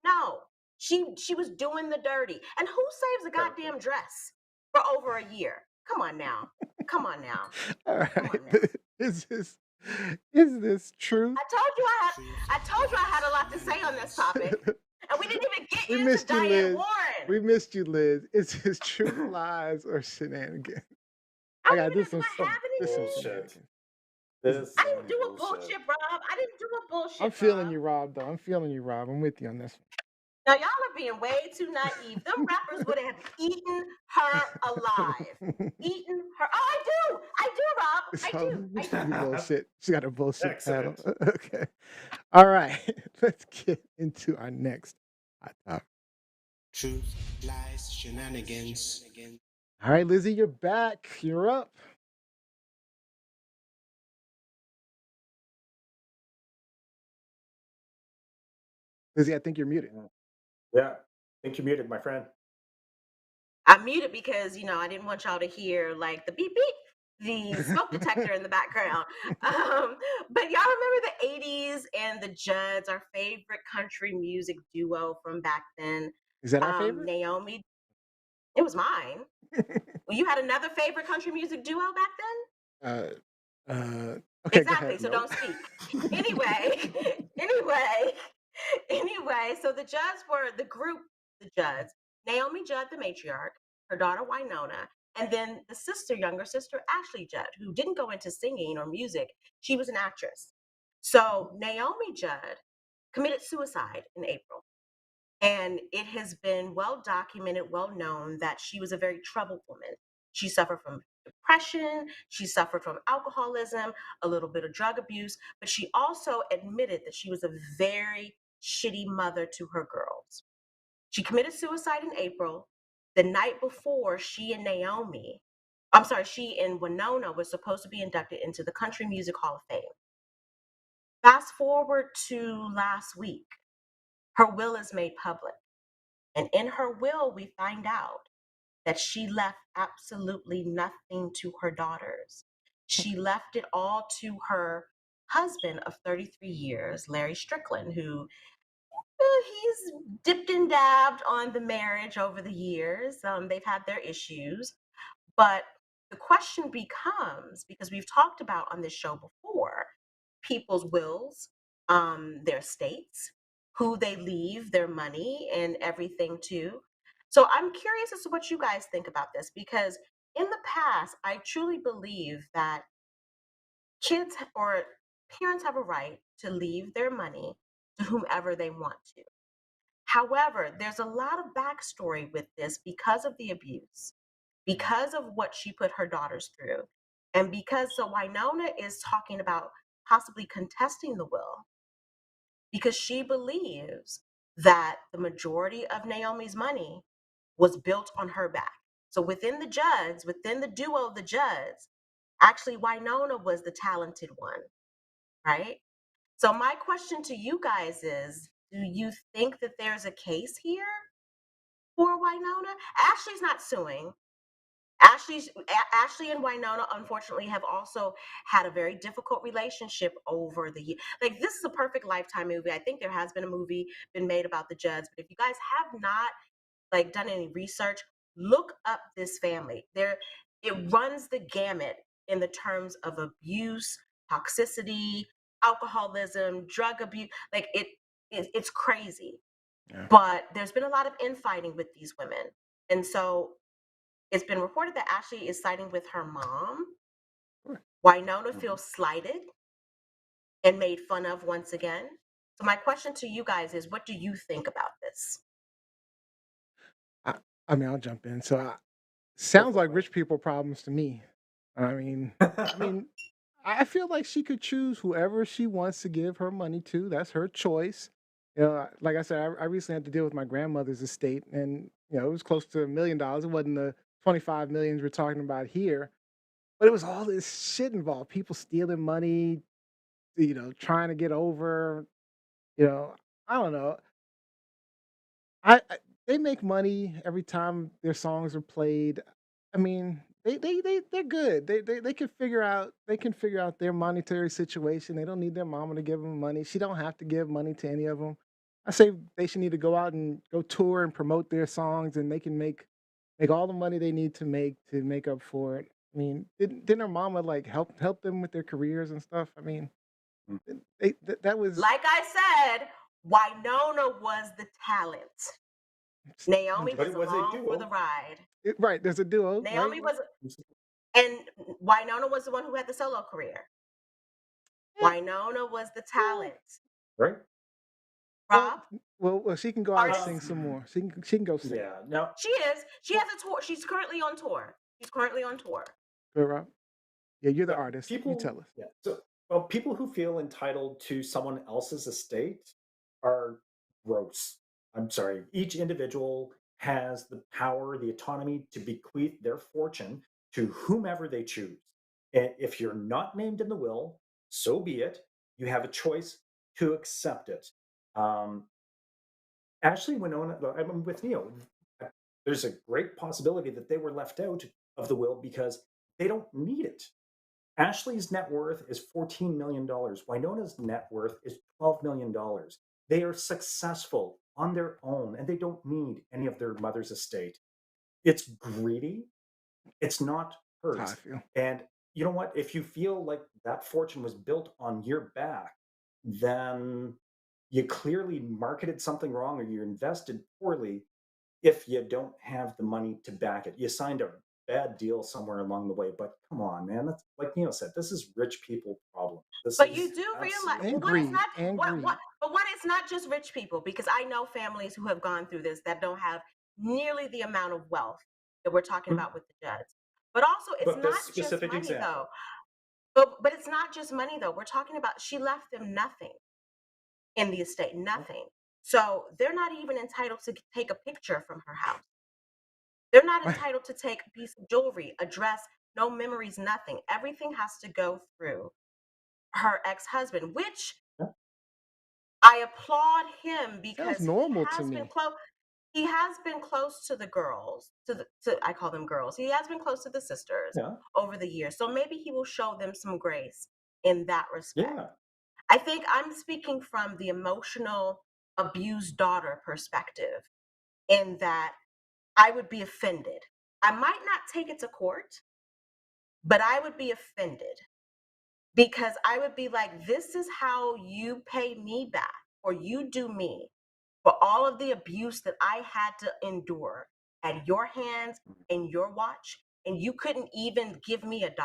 no. She was doing the dirty. And who saves a goddamn dress for over a year? Come on now. Come on now. All Come right. on now. Is this truth? I told you I had a lot to say on this topic. And we didn't even get We into missed you, Diane Liz. Warren. We missed you, Liz. Is this truth, lies, or shenanigans? I got this Do one. I have This any? one Bullshit. shenanigans. This I didn't do a bullshit. bullshit, Rob. I didn't do a bullshit. I'm feeling Rob. you, Rob. Though I'm feeling you, Rob. I'm with you on this Now y'all are being way too naive. Them rappers would have eaten her alive. one. Eaten her. Oh, I do, Rob. I do. You bullshit. She got a bullshit paddle. Excellent. Okay. All right. Let's get into our next hot topic. Truth, lies, shenanigans. All right, Lizzie, you're back. You're up. Lizzie, I think you're muted. Yeah. I think you're muted, my friend. I muted because I didn't want y'all to hear like the beep beep, the smoke detector in the background. But y'all remember the 80s and the Judds, our favorite country music duo from back then. Is that our favorite? Naomi. It was mine. Well, you had another favorite country music duo back then? Okay, Exactly. go So ahead. don't speak. Anyway, so the Judds were the group, the Judds, Naomi Judd, the matriarch, her daughter Winona, and then the younger sister, Ashley Judd, who didn't go into singing or music. She was an actress. So Naomi Judd committed suicide in April. And it has been well documented, well known that she was a very troubled woman. She suffered from depression, she suffered from alcoholism, a little bit of drug abuse, but she also admitted that she was a very shitty mother to her girls. She committed suicide in April. The night before, she and Winona was supposed to be inducted into the Country Music Hall of Fame. Fast forward to last week, her will is made public. And in her will, we find out that she left absolutely nothing to her daughters. She left it all to her husband of 33 years, Larry Strickland, who he's dipped and dabbed on the marriage over the years. They've had their issues. But the question becomes, because we've talked about on this show before, people's wills, their estates, who they leave their money and everything to. So I'm curious as to what you guys think about this, because in the past, I truly believe that kids or parents have a right to leave their money to whomever they want to. However, there's a lot of backstory with this because of the abuse, because of what she put her daughters through, and so Winona is talking about possibly contesting the will because she believes that the majority of Naomi's money was built on her back. So within the Judds, within the duo of the Judds, actually Winona was the talented one, right? So my question to you guys is, do you think that there's a case here for Winona? Ashley's not suing. Ashley and Winona, unfortunately, have also had a very difficult relationship over the year. Like, this is a perfect Lifetime movie. I think there has been a movie been made about the Judds, but if you guys have not done any research, look up this family. It runs the gamut in the terms of abuse, toxicity, alcoholism, drug abuse. It's crazy. Yeah. But there's been a lot of infighting with these women, and so it's been reported that Ashley is siding with her mom. Winona feels slighted and made fun of once again. So my question to you guys is, what do you think about this? I mean, I'll jump in. So, sounds like rich people problems to me. I mean, I feel like she could choose whoever she wants to give her money to. That's her choice. Like I said, I recently had to deal with my grandmother's estate, and it was close to $1 million. It wasn't the 25 millions we're talking about here, but it was all this shit involved. People stealing money, trying to get over. I don't know. I they make money every time their songs are played. I mean, they're good. They can figure out their monetary situation. They don't need their mama to give them money. She don't have to give money to any of them. I say they should need to go out and go tour and promote their songs, and they can make all the money they need to make up for it. I mean, didn't her mama like help them with their careers and stuff? I mean, Mm. that was Like I said, Winona was the talent. Naomi But was it was a along for the duo. ride. right. There's a duo, right? Naomi was, and Winona was the one who had the solo career. Yeah. Winona was the talent. Right? Rob, Well, she can go out and artist. sing some more. She can go sing. Yeah. Now, She is. She has a tour. She's currently on tour. Good, Rob. Yeah, you're the yeah, artist. You people. tell us. Yeah. So, well, people who feel entitled to someone else's estate are gross. I'm sorry. Each individual has the power, the autonomy to bequeath their fortune to whomever they choose. And if you're not named in the will, so be it. You have a choice to accept it. Um, Ashley Winona, I'm with Neo. There's a great possibility that they were left out of the will because they don't need it. Ashley's net worth is $14 million. Winona's net worth is $12 million. They are successful on their own and they don't need any of their mother's estate. It's greedy. It's not That's how I hers. feel. And you know what? If you feel like that fortune was built on your back, then you clearly marketed something wrong or you invested poorly if you don't have the money to back it. You signed a bad deal somewhere along the way, but come on, man. That's like Neil said, this is rich people problem. This But is you do realize, absolutely And well, what is greed. not And what greed. what but what it's not just rich people, because I know families who have gone through this that don't have nearly the amount of wealth that we're talking Mhm. about with the Judds. But also, it's But this not just specific money example, though. But it's not just money though. We're talking about she left them nothing in the estate, nothing. So they're not even entitled to take a picture from her house. They're not Right. entitled to take a piece of jewelry, a dress, no memories, nothing. Everything has to go through her ex-husband, which yeah, I applaud him Sounds because normal to me. he has been close to the girls, to I call them girls. He has been close to the sisters yeah, over the years. So maybe he will show them some grace in that respect. yeah, I think I'm speaking from the emotional abused daughter perspective, in that I would be offended. I might not take it to court, but I would be offended because I would be like, this is how you pay me back, or you do me, for all of the abuse that I had to endure at your hands and your watch, and you couldn't even give me $1.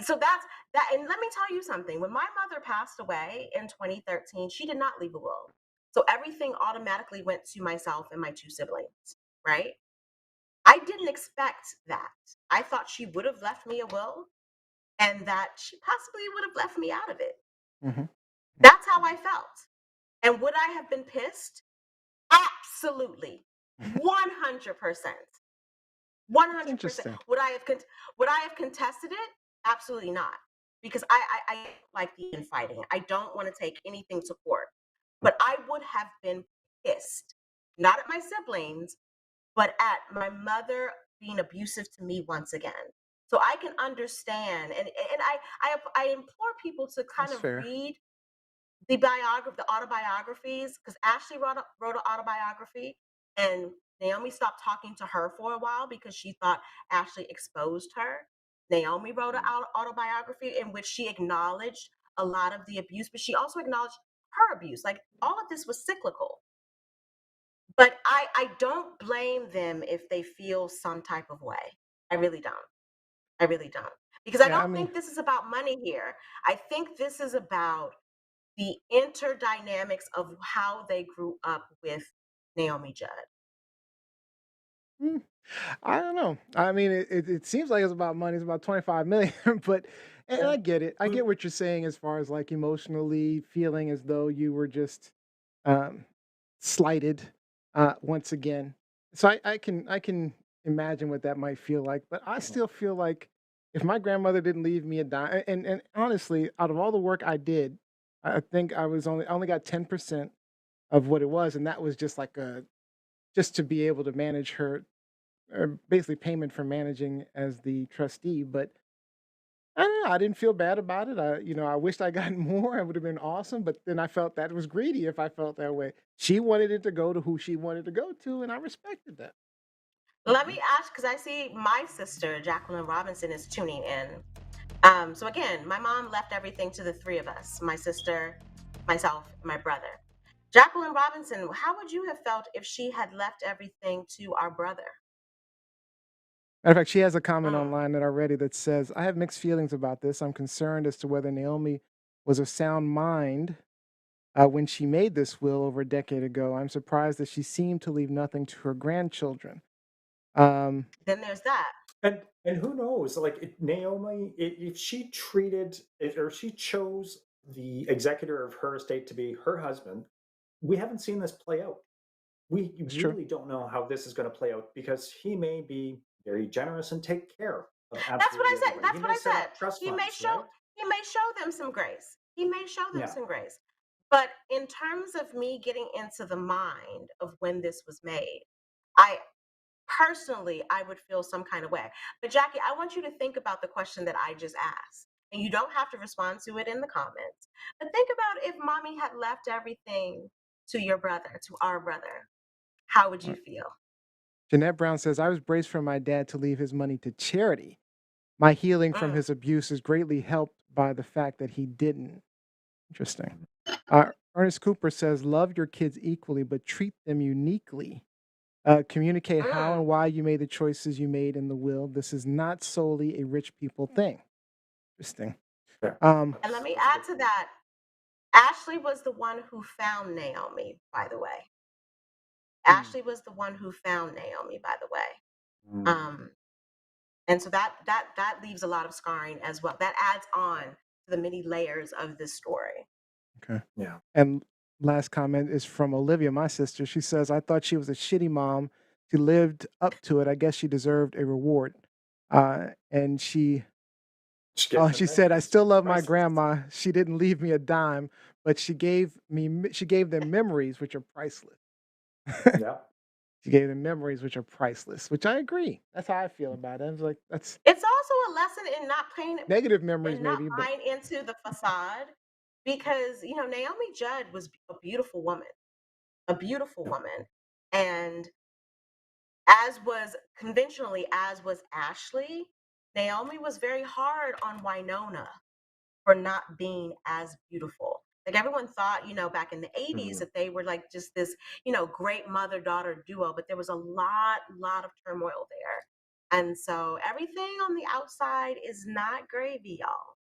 So that's that. And let me tell you something. When my mother passed away in 2013, she did not leave a will. So everything automatically went to myself and my two siblings, right? I didn't expect that. I thought she would have left me a will and that she possibly would have left me out of it. Hmm. That's how I felt. And would I have been pissed? Absolutely. 100%. That's 100%. interesting. Would I have contested it? Absolutely not. Because I like the infighting. I don't want to take anything to court. But I would have been pissed, not at my siblings, but at my mother being abusive to me once again. So I can understand, and I implore people to kind That's of fair. read the autobiographies, because Ashley wrote an autobiography, and Naomi stopped talking to her for a while because she thought Ashley exposed her. Naomi wrote an autobiography in which she acknowledged a lot of the abuse, but she also acknowledged her abuse. Like, all of this was cyclical. But I don't blame them if they feel some type of way. I really don't. I really don't. Because I Yeah, I don't mean, think this is about money here. I think this is about the interdynamics of how they grew up with Naomi Judd. mm, I don't know. I mean, it seems like it's about money. It's about 25 million, but and yeah. I get it. I get what you're saying as far as like emotionally feeling as though you were just um, slighted once again. So I can imagine what that might feel like. But I still feel like if my grandmother didn't leave me a dime, and honestly, out of all the work I did, I think I only got 10% of what it was, and that was just like just to be able to manage her, basically payment for managing as the trustee. But I don't know. I didn't feel bad about it. I wished I got more. It would have been awesome. But then I felt that was greedy if I felt that way. She wanted it to go to who she wanted to go to, and I respected that. Let me ask, because I see my sister, Jacqueline Robinson, is tuning in. So again, my mom left everything to the three of us, my sister, myself, and my brother. Jacqueline Robinson, how would you have felt if she had left everything to our brother? Matter of fact, she has a comment Mm. online that I read that says, I have mixed feelings about this. I'm concerned as to whether Naomi was of sound mind when she made this will over a decade ago. I'm surprised that she seemed to leave nothing to her grandchildren. Then there's that. And who knows? Like Naomi, if she treated it, or she chose the executor of her estate to be her husband, we haven't seen this play out. We It's true. really don't know how this is going to play out because he may be very generous and take care of That's what I absolutely said. everybody. That's He what may I set said. up trust He may funds, show right? he may show them some grace. He may show them Yeah. some grace. But in terms of me getting into the mind of when this was made, I personally I would feel some kind of way. But Jackie, I want you to think about the question that I just asked. And you don't have to respond to it in the comments. But think about if mommy had left everything to your brother, to our brother. How would you feel? Jeanette Brown says, I was braced for my dad to leave his money to charity. My healing from Mm. his abuse is greatly helped by the fact that he didn't. Interesting. Ernest Cooper says, love your kids equally, but treat them uniquely. Communicate how Mm. and why you made the choices you made in the will. This is not solely a rich people thing. Interesting. Yeah. Um, And let me That's a add good to that. Ashley was the one who found Naomi, by the way. Ashley was the one who found Naomi, by the way. point. Um, and so that leaves a lot of scarring as well. That adds on to the many layers of this story. okay. Yeah. And last comment is from Olivia, my sister. She says, I thought she was a shitty mom. She lived up to it. I guess she deserved a reward. And she said, I still love my Priceless. grandma. She didn't leave me a dime, but she gave them memories which are priceless. Yeah. She gave them memories which are priceless, which I agree. That's how I feel about it. I was like, that's It's also a lesson in not playing negative memories, and not maybe, but buying into the facade, because Naomi Judd was a beautiful woman, and as was Ashley, Naomi was very hard on Winona for not being as beautiful. Like everyone thought, back in the 80s that they were like just this, great mother-daughter duo, but there was a lot of turmoil there. And so everything on the outside is not gravy, y'all.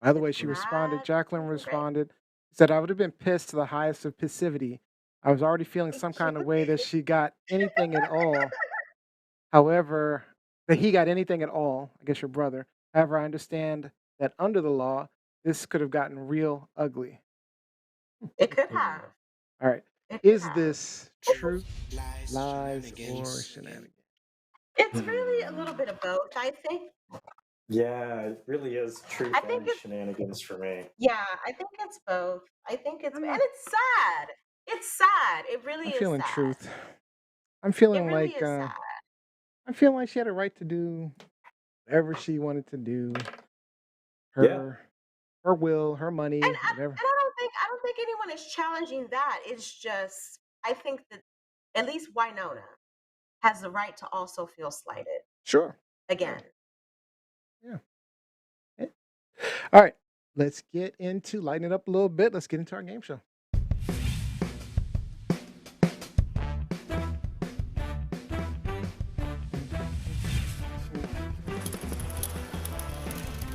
by the way, It's she responded. not Jacqueline gravy. responded, said, I would have been pissed to the highest of passivity. I was already feeling some kind of way that she got anything at all. However, that he got anything at all, I guess your brother. However, I understand that under the law, this could have gotten real ugly. It could have. All right. It could Is have. this truth, lies, or shenanigans. shenanigans? It's really a little bit of both. I think. Yeah, it really is truth I think and it's- shenanigans for me. Yeah, I think it's both. I think it's, I'm and not- it's sad. It's sad. It really I'm is feeling sad. truth. I'm It feeling really like is sad. I'm feeling like she had a right to do whatever she wanted to do. Yeah. Her will, her money, And whatever. I don't think anyone is challenging that. It's just I think that at least Winona has the right to also feel slighted Sure. again. Yeah. All right. Let's get into lighten it up a little bit. Let's get into our game show.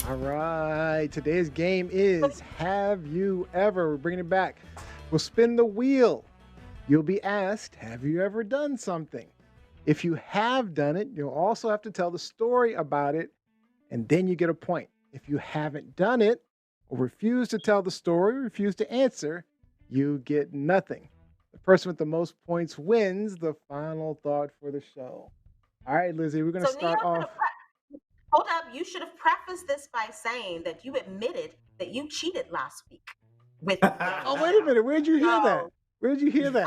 All right. Today's game is Have You Ever? We're bringing it back. We'll spin the wheel. You'll be asked, have you ever done something? If you have done it, you'll also have to tell the story about it, and then you get a point. If you haven't done it, or refuse to tell the story, refuse to answer, you get nothing. The person with the most points wins the final thought for the show. All right, Lizzie, we're going to So start Neo off. hold up, you should have prefaced this by saying that you admitted that you cheated last week with Oh, wait a minute. Where'd you hear that? So, Where'd you hear that?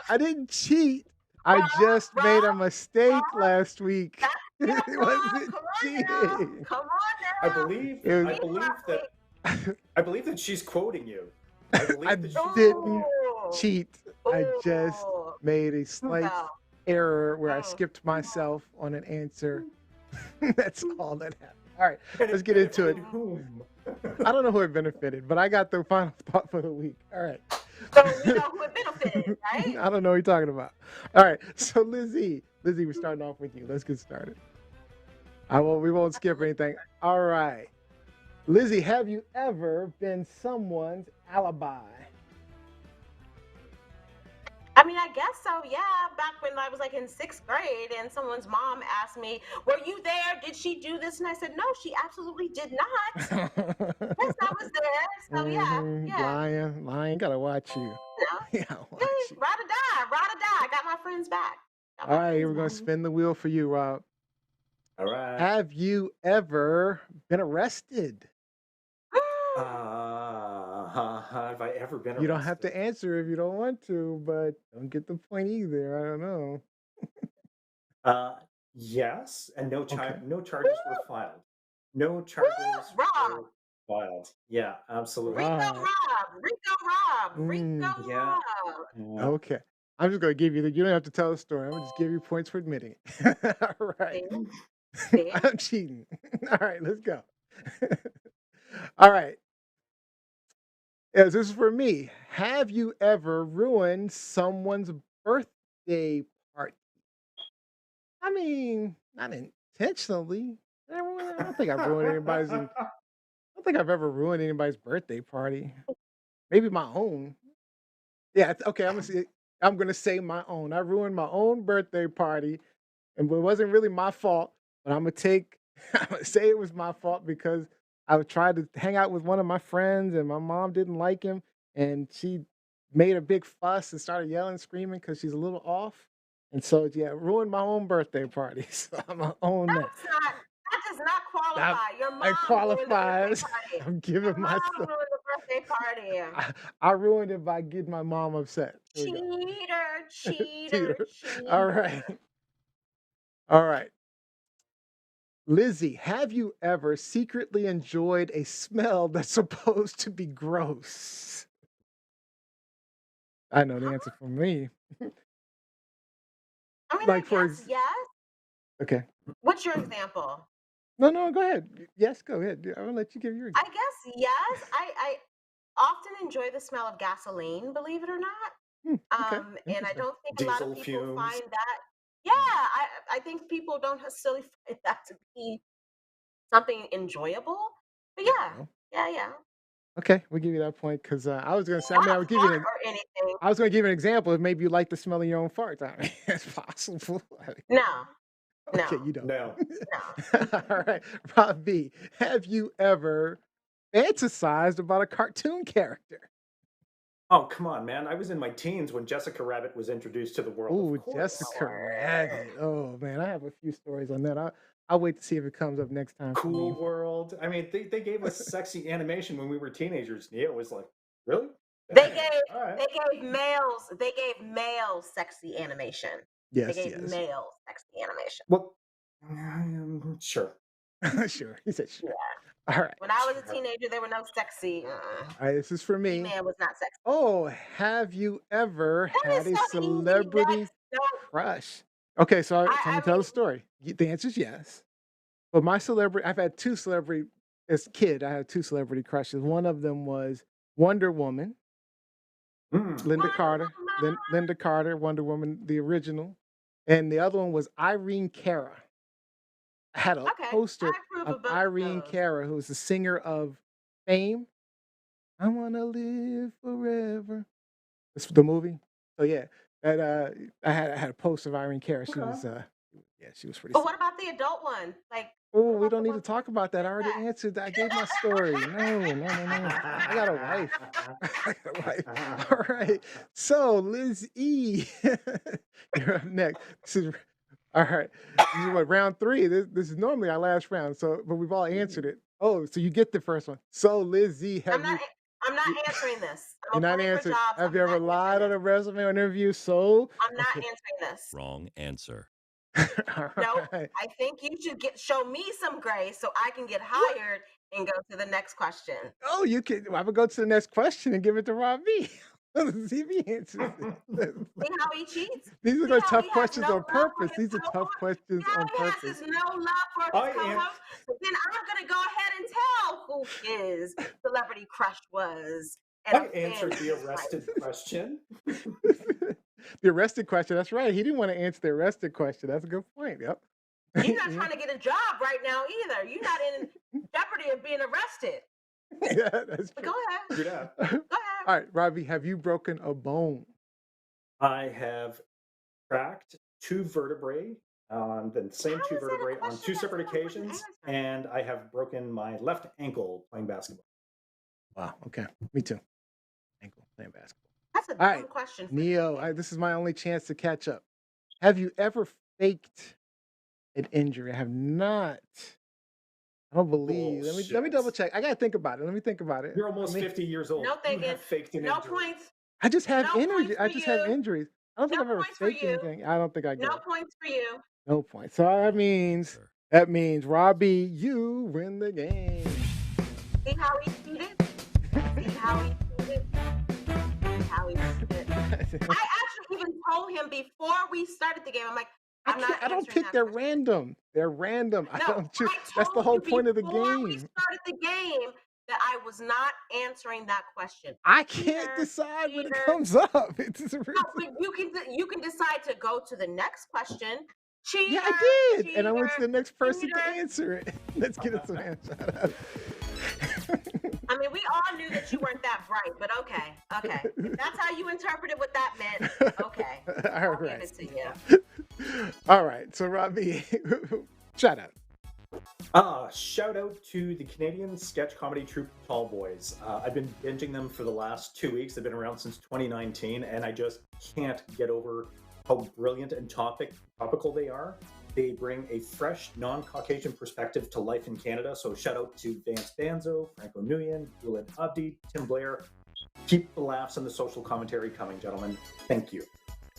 I didn't cheat. I Rob, just made a Rob, mistake Rob. last week. That's It it, Rob. wasn't Come on now. cheating. Come on I now. believe It was, I believe that I believe that she's quoting you. I I believe that she's didn't Ooh. cheat. I just Ooh. made a slight So, error where I mm. skipped myself on an answer. That's all that happened. All right, and let's it get into it. benefited whom? I don't know who it benefited, but I got the final thought for the week. All right. So we know who it benefited, right? I don't know what you're talking about. All right. So Lizzie, we're starting off with you. Let's get started. We won't skip anything. All right. Lizzie, have you ever been someone's alibi? I mean, I guess so, yeah. Back when I was like in 6th grade and someone's mom asked me, "Were you there? Did she do this?" And I said, "No, she absolutely did not." Yes, I was there. So yeah. Lying. Gotta watch you. You know, Yeah, watch you. ride or die. Got my friends back. Got All my right, friends we're gonna back. spin the wheel for you, Rob. All right. Have you ever been arrested? Have I ever been You don't have to arrested? answer if you don't want to, but don't get the point either. I don't know. Yes, and Okay. no charges were filed. No charges Rob. were filed. Yeah, absolutely. Rico Right. Rob. Rico Yeah. Rob. Yeah. Okay. I'm just gonna give you you don't have to tell the story. I'm gonna just give you points for admitting it. All right. See? I'm cheating. All right, let's go. All right. Yes, this is for me. Have you ever ruined someone's birthday party? I mean, not intentionally. I don't think I've ruined anybody's. I don't think I've ever ruined anybody's birthday party. Maybe my own. Yeah. Okay. I'm gonna say my own. I ruined my own birthday party, and it wasn't really my fault. But I'm gonna take. I'm gonna say it was my fault because I would try to hang out with one of my friends, and my mom didn't like him, and she made a big fuss and started yelling, screaming because she's a little off. And so, yeah, ruined my own birthday party. So I'm gonna own that. That does not qualify. Your mom I ruined the birthday qualifies. party. I'm Your giving mom myself. ruined the birthday party. I ruined it by getting my mom upset. Here we go. Cheater. All right. All right. Lizzie, have you ever secretly enjoyed a smell that's supposed to be gross? I know the answer for me. I mean, Like I for guess yes. okay. What's your example? No, go ahead. Yes, go ahead. I'm gonna let you give your I example. guess yes. I often enjoy the smell of gasoline, believe it or not. Okay. And I Interesting. don't think a lot Diesel of people fumes. find that. Yeah, I think people don't necessarily find that to be something enjoyable. But Well, yeah. okay, we'll give you that point because I was gonna say. I mean, I Not would give you fart an. or anything. I was gonna give you an example. If maybe you like the smell of your own farts. I mean, it's possible. No, Okay, no, you don't. No. no. All right, Rob B. Have you ever fantasized about a cartoon character? Oh, come on, man. I was in my teens when Jessica Rabbit was introduced to the world. Oh, Of course. Jessica Rabbit. Oh man, I have a few stories on that. I'll wait to see if it comes up next time for Cool me. World. I mean, they gave us sexy animation when we were teenagers. Nia was like, really? They Dang. gave All right. they gave males sexy animation. They Yes, gave yes. males sexy animation. Well, sure. Sure. He said sure. Yeah. All right. When I was a teenager, there were no sexy. All right, this is for me. Man was not sexy. Oh, have you ever That had is a so easy. celebrity That's so. crush? Okay, so I'm I gonna tell mean, the story. The answer is yes. But my celebrity, I've had two celebrity, as a kid, I had two celebrity crushes. One of them was Wonder Woman, Linda Carter, Linda Carter, Wonder Woman, the original. And the other one was Irene Cara. I had a okay, poster I approve of of both Irene of those. Cara, who was the singer of Fame. I wanna live forever. It's the movie. So yeah, that I had a poster of Irene Cara. She Okay. was she was pretty But sick. what about the adult one? Like, Oh, what we about don't the need to one? talk about that. I already answered that. I gave my story. No. I got a wife. I got a wife. All right. So Liz E, you're up next. All right. This is what round 3. This is normally our last round. So, but we've all answered it. Oh, so you get the first one. So Liz E, I'm not. I'm not answering this. You're I'm not applying for answering. jobs. Have I'm you not ever answering lied on this. a resume or interview? So, I'm not okay. answering this. Wrong answer. All Nope. right. I think you should show me some grace so I can get hired and go to the next question. Oh, you can. I would go to the next question and give it to Robbie. See if he answers it. See how he cheats? These are See the how tough he has questions no on love for purpose. his These are tough co-host? questions See how on he has purpose. his no love for I his am- co-host? So then I'm gonna go ahead and tell who his celebrity crush was. And I answered the offend arrested question. The arrested question. That's right. He didn't want to answer the arrested question. That's a good point. Yep. You're not trying to get a job right now either. You're not in jeopardy of being arrested. Yeah, that's But true. go ahead. True that. Go ahead. All right, Robbie, have you broken a bone? I have cracked 2 vertebrae, the same How 2 is that a vertebrae on question 2 that separate someone wouldn't occasions, answer? and I have broken my left ankle playing basketball. Wow. Okay. Me too. Ankle playing basketball. That's a All dumb right, question. For Neo, me. this is my only chance to catch up. Have you ever faked an injury? I have not. I don't believe. Let me Bullshit. double check. I gotta think about it. Let me think about it. You're almost I mean, 50 years old. No You thinking. have faked an No injury. points. I just have No energy. points I for just have you. injuries. I don't think No I've ever points for faked you. anything. I don't think I No did. points for you. No point. So that Wrong means answer. Robbie, you win the game. See how he cheated? See how he cheated? See how he cheated? I actually even told him before we started the game. I'm like, I'm not I don't answering pick. that They're question. random. They're random. I No, don't choose. I That's the told whole you point of the before we game. started the game that I was not answering that question. I can't Cheater, decide when it cheater. comes up. It's just No, but you can decide to go to the next question. Cheater, yeah, I did, and I went to cheater, the next person to cheater. answer it. Let's get it some answer. I mean, we all knew that you weren't that bright, but okay. If that's how you interpreted what that meant, okay. All I'll give right. it to you. All right. So Robbie, shout out. Shout out to the Canadian sketch comedy troupe Tall Boys. I've been binging them for the last 2 weeks. They've been around since 2019, and I just can't get over how brilliant and topical they are. They bring a fresh, non-Caucasian perspective to life in Canada. So shout out to Vance Banzo, Franco Nguyen, Ulad Abdi, Tim Blair. Keep the laughs and the social commentary coming, gentlemen. Thank you.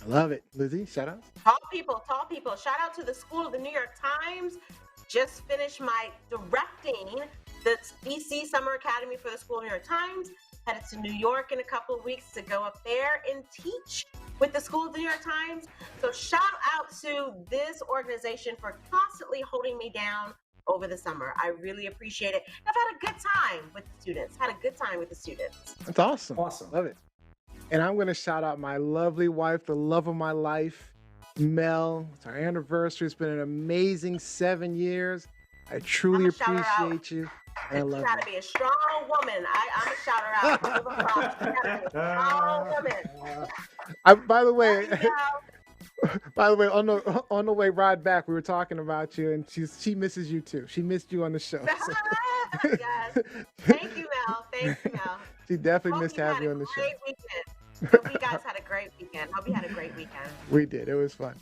I love it. Lizzie, shout out. Tall people. Shout out to the School of the New York Times. Just finished my directing the DC Summer Academy for the School of the New York Times. Headed to New York in a couple of weeks to go up there and teach with the School of the New York Times. So shout out to this organization for constantly holding me down over the summer. I really appreciate it. I've had a good time with the students. That's awesome. Awesome. Love it. And I'm going to shout out my lovely wife, the love of my life, Mel. It's our anniversary. It's been an amazing 7 years. I truly I'ma shout her out. appreciate you. And I You love gotta you. be a strong woman. I'm gonna shout her out. Give her props. You gotta be a strong woman. By the way, Love you, Mel. by the way, on the way ride back, we were talking about you, and she misses you too. She missed you on the show. So. Yes. Thank you, Mel. She definitely Hope missed you had having you a on the show. great weekend. Hope you guys had a great weekend. Hope you had a great weekend. We did. It was fun.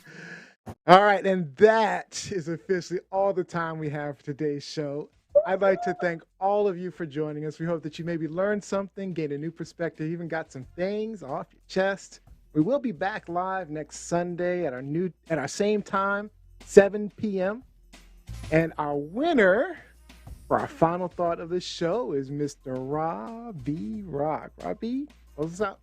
All right, and that is officially all the time we have for today's show. I'd like to thank all of you for joining us. We hope that you maybe learned something, gained a new perspective, even got some things off your chest. We will be back live next Sunday at our same time, 7 p.m. And our winner for our final thought of the show is Mr. Robbie Rock. Robbie, close us out.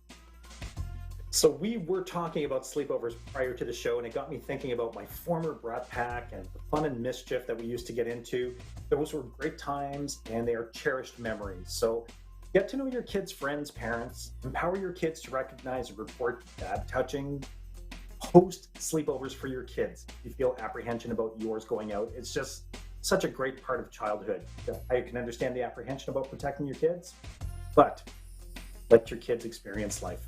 So we were talking about sleepovers prior to the show, and it got me thinking about my former brat pack and the fun and mischief that we used to get into. Those were great times, and they are cherished memories. So get to know your kids' friends, parents, empower your kids to recognize and report bad touching. Host sleepovers for your kids. If you feel apprehension about yours going out, it's just such a great part of childhood. I can understand the apprehension about protecting your kids, but let your kids experience life.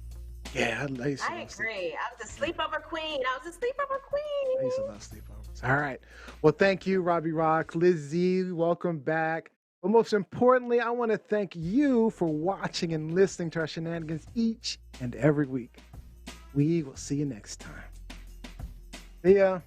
Yeah, I used to I love sleepovers. agree. I was a sleepover queen. I used to love sleepovers. All right. Well, thank you, Robbie Rock. Lizzie, welcome back. But most importantly, I want to thank you for watching and listening to our shenanigans each and every week. We will see you next time. See ya.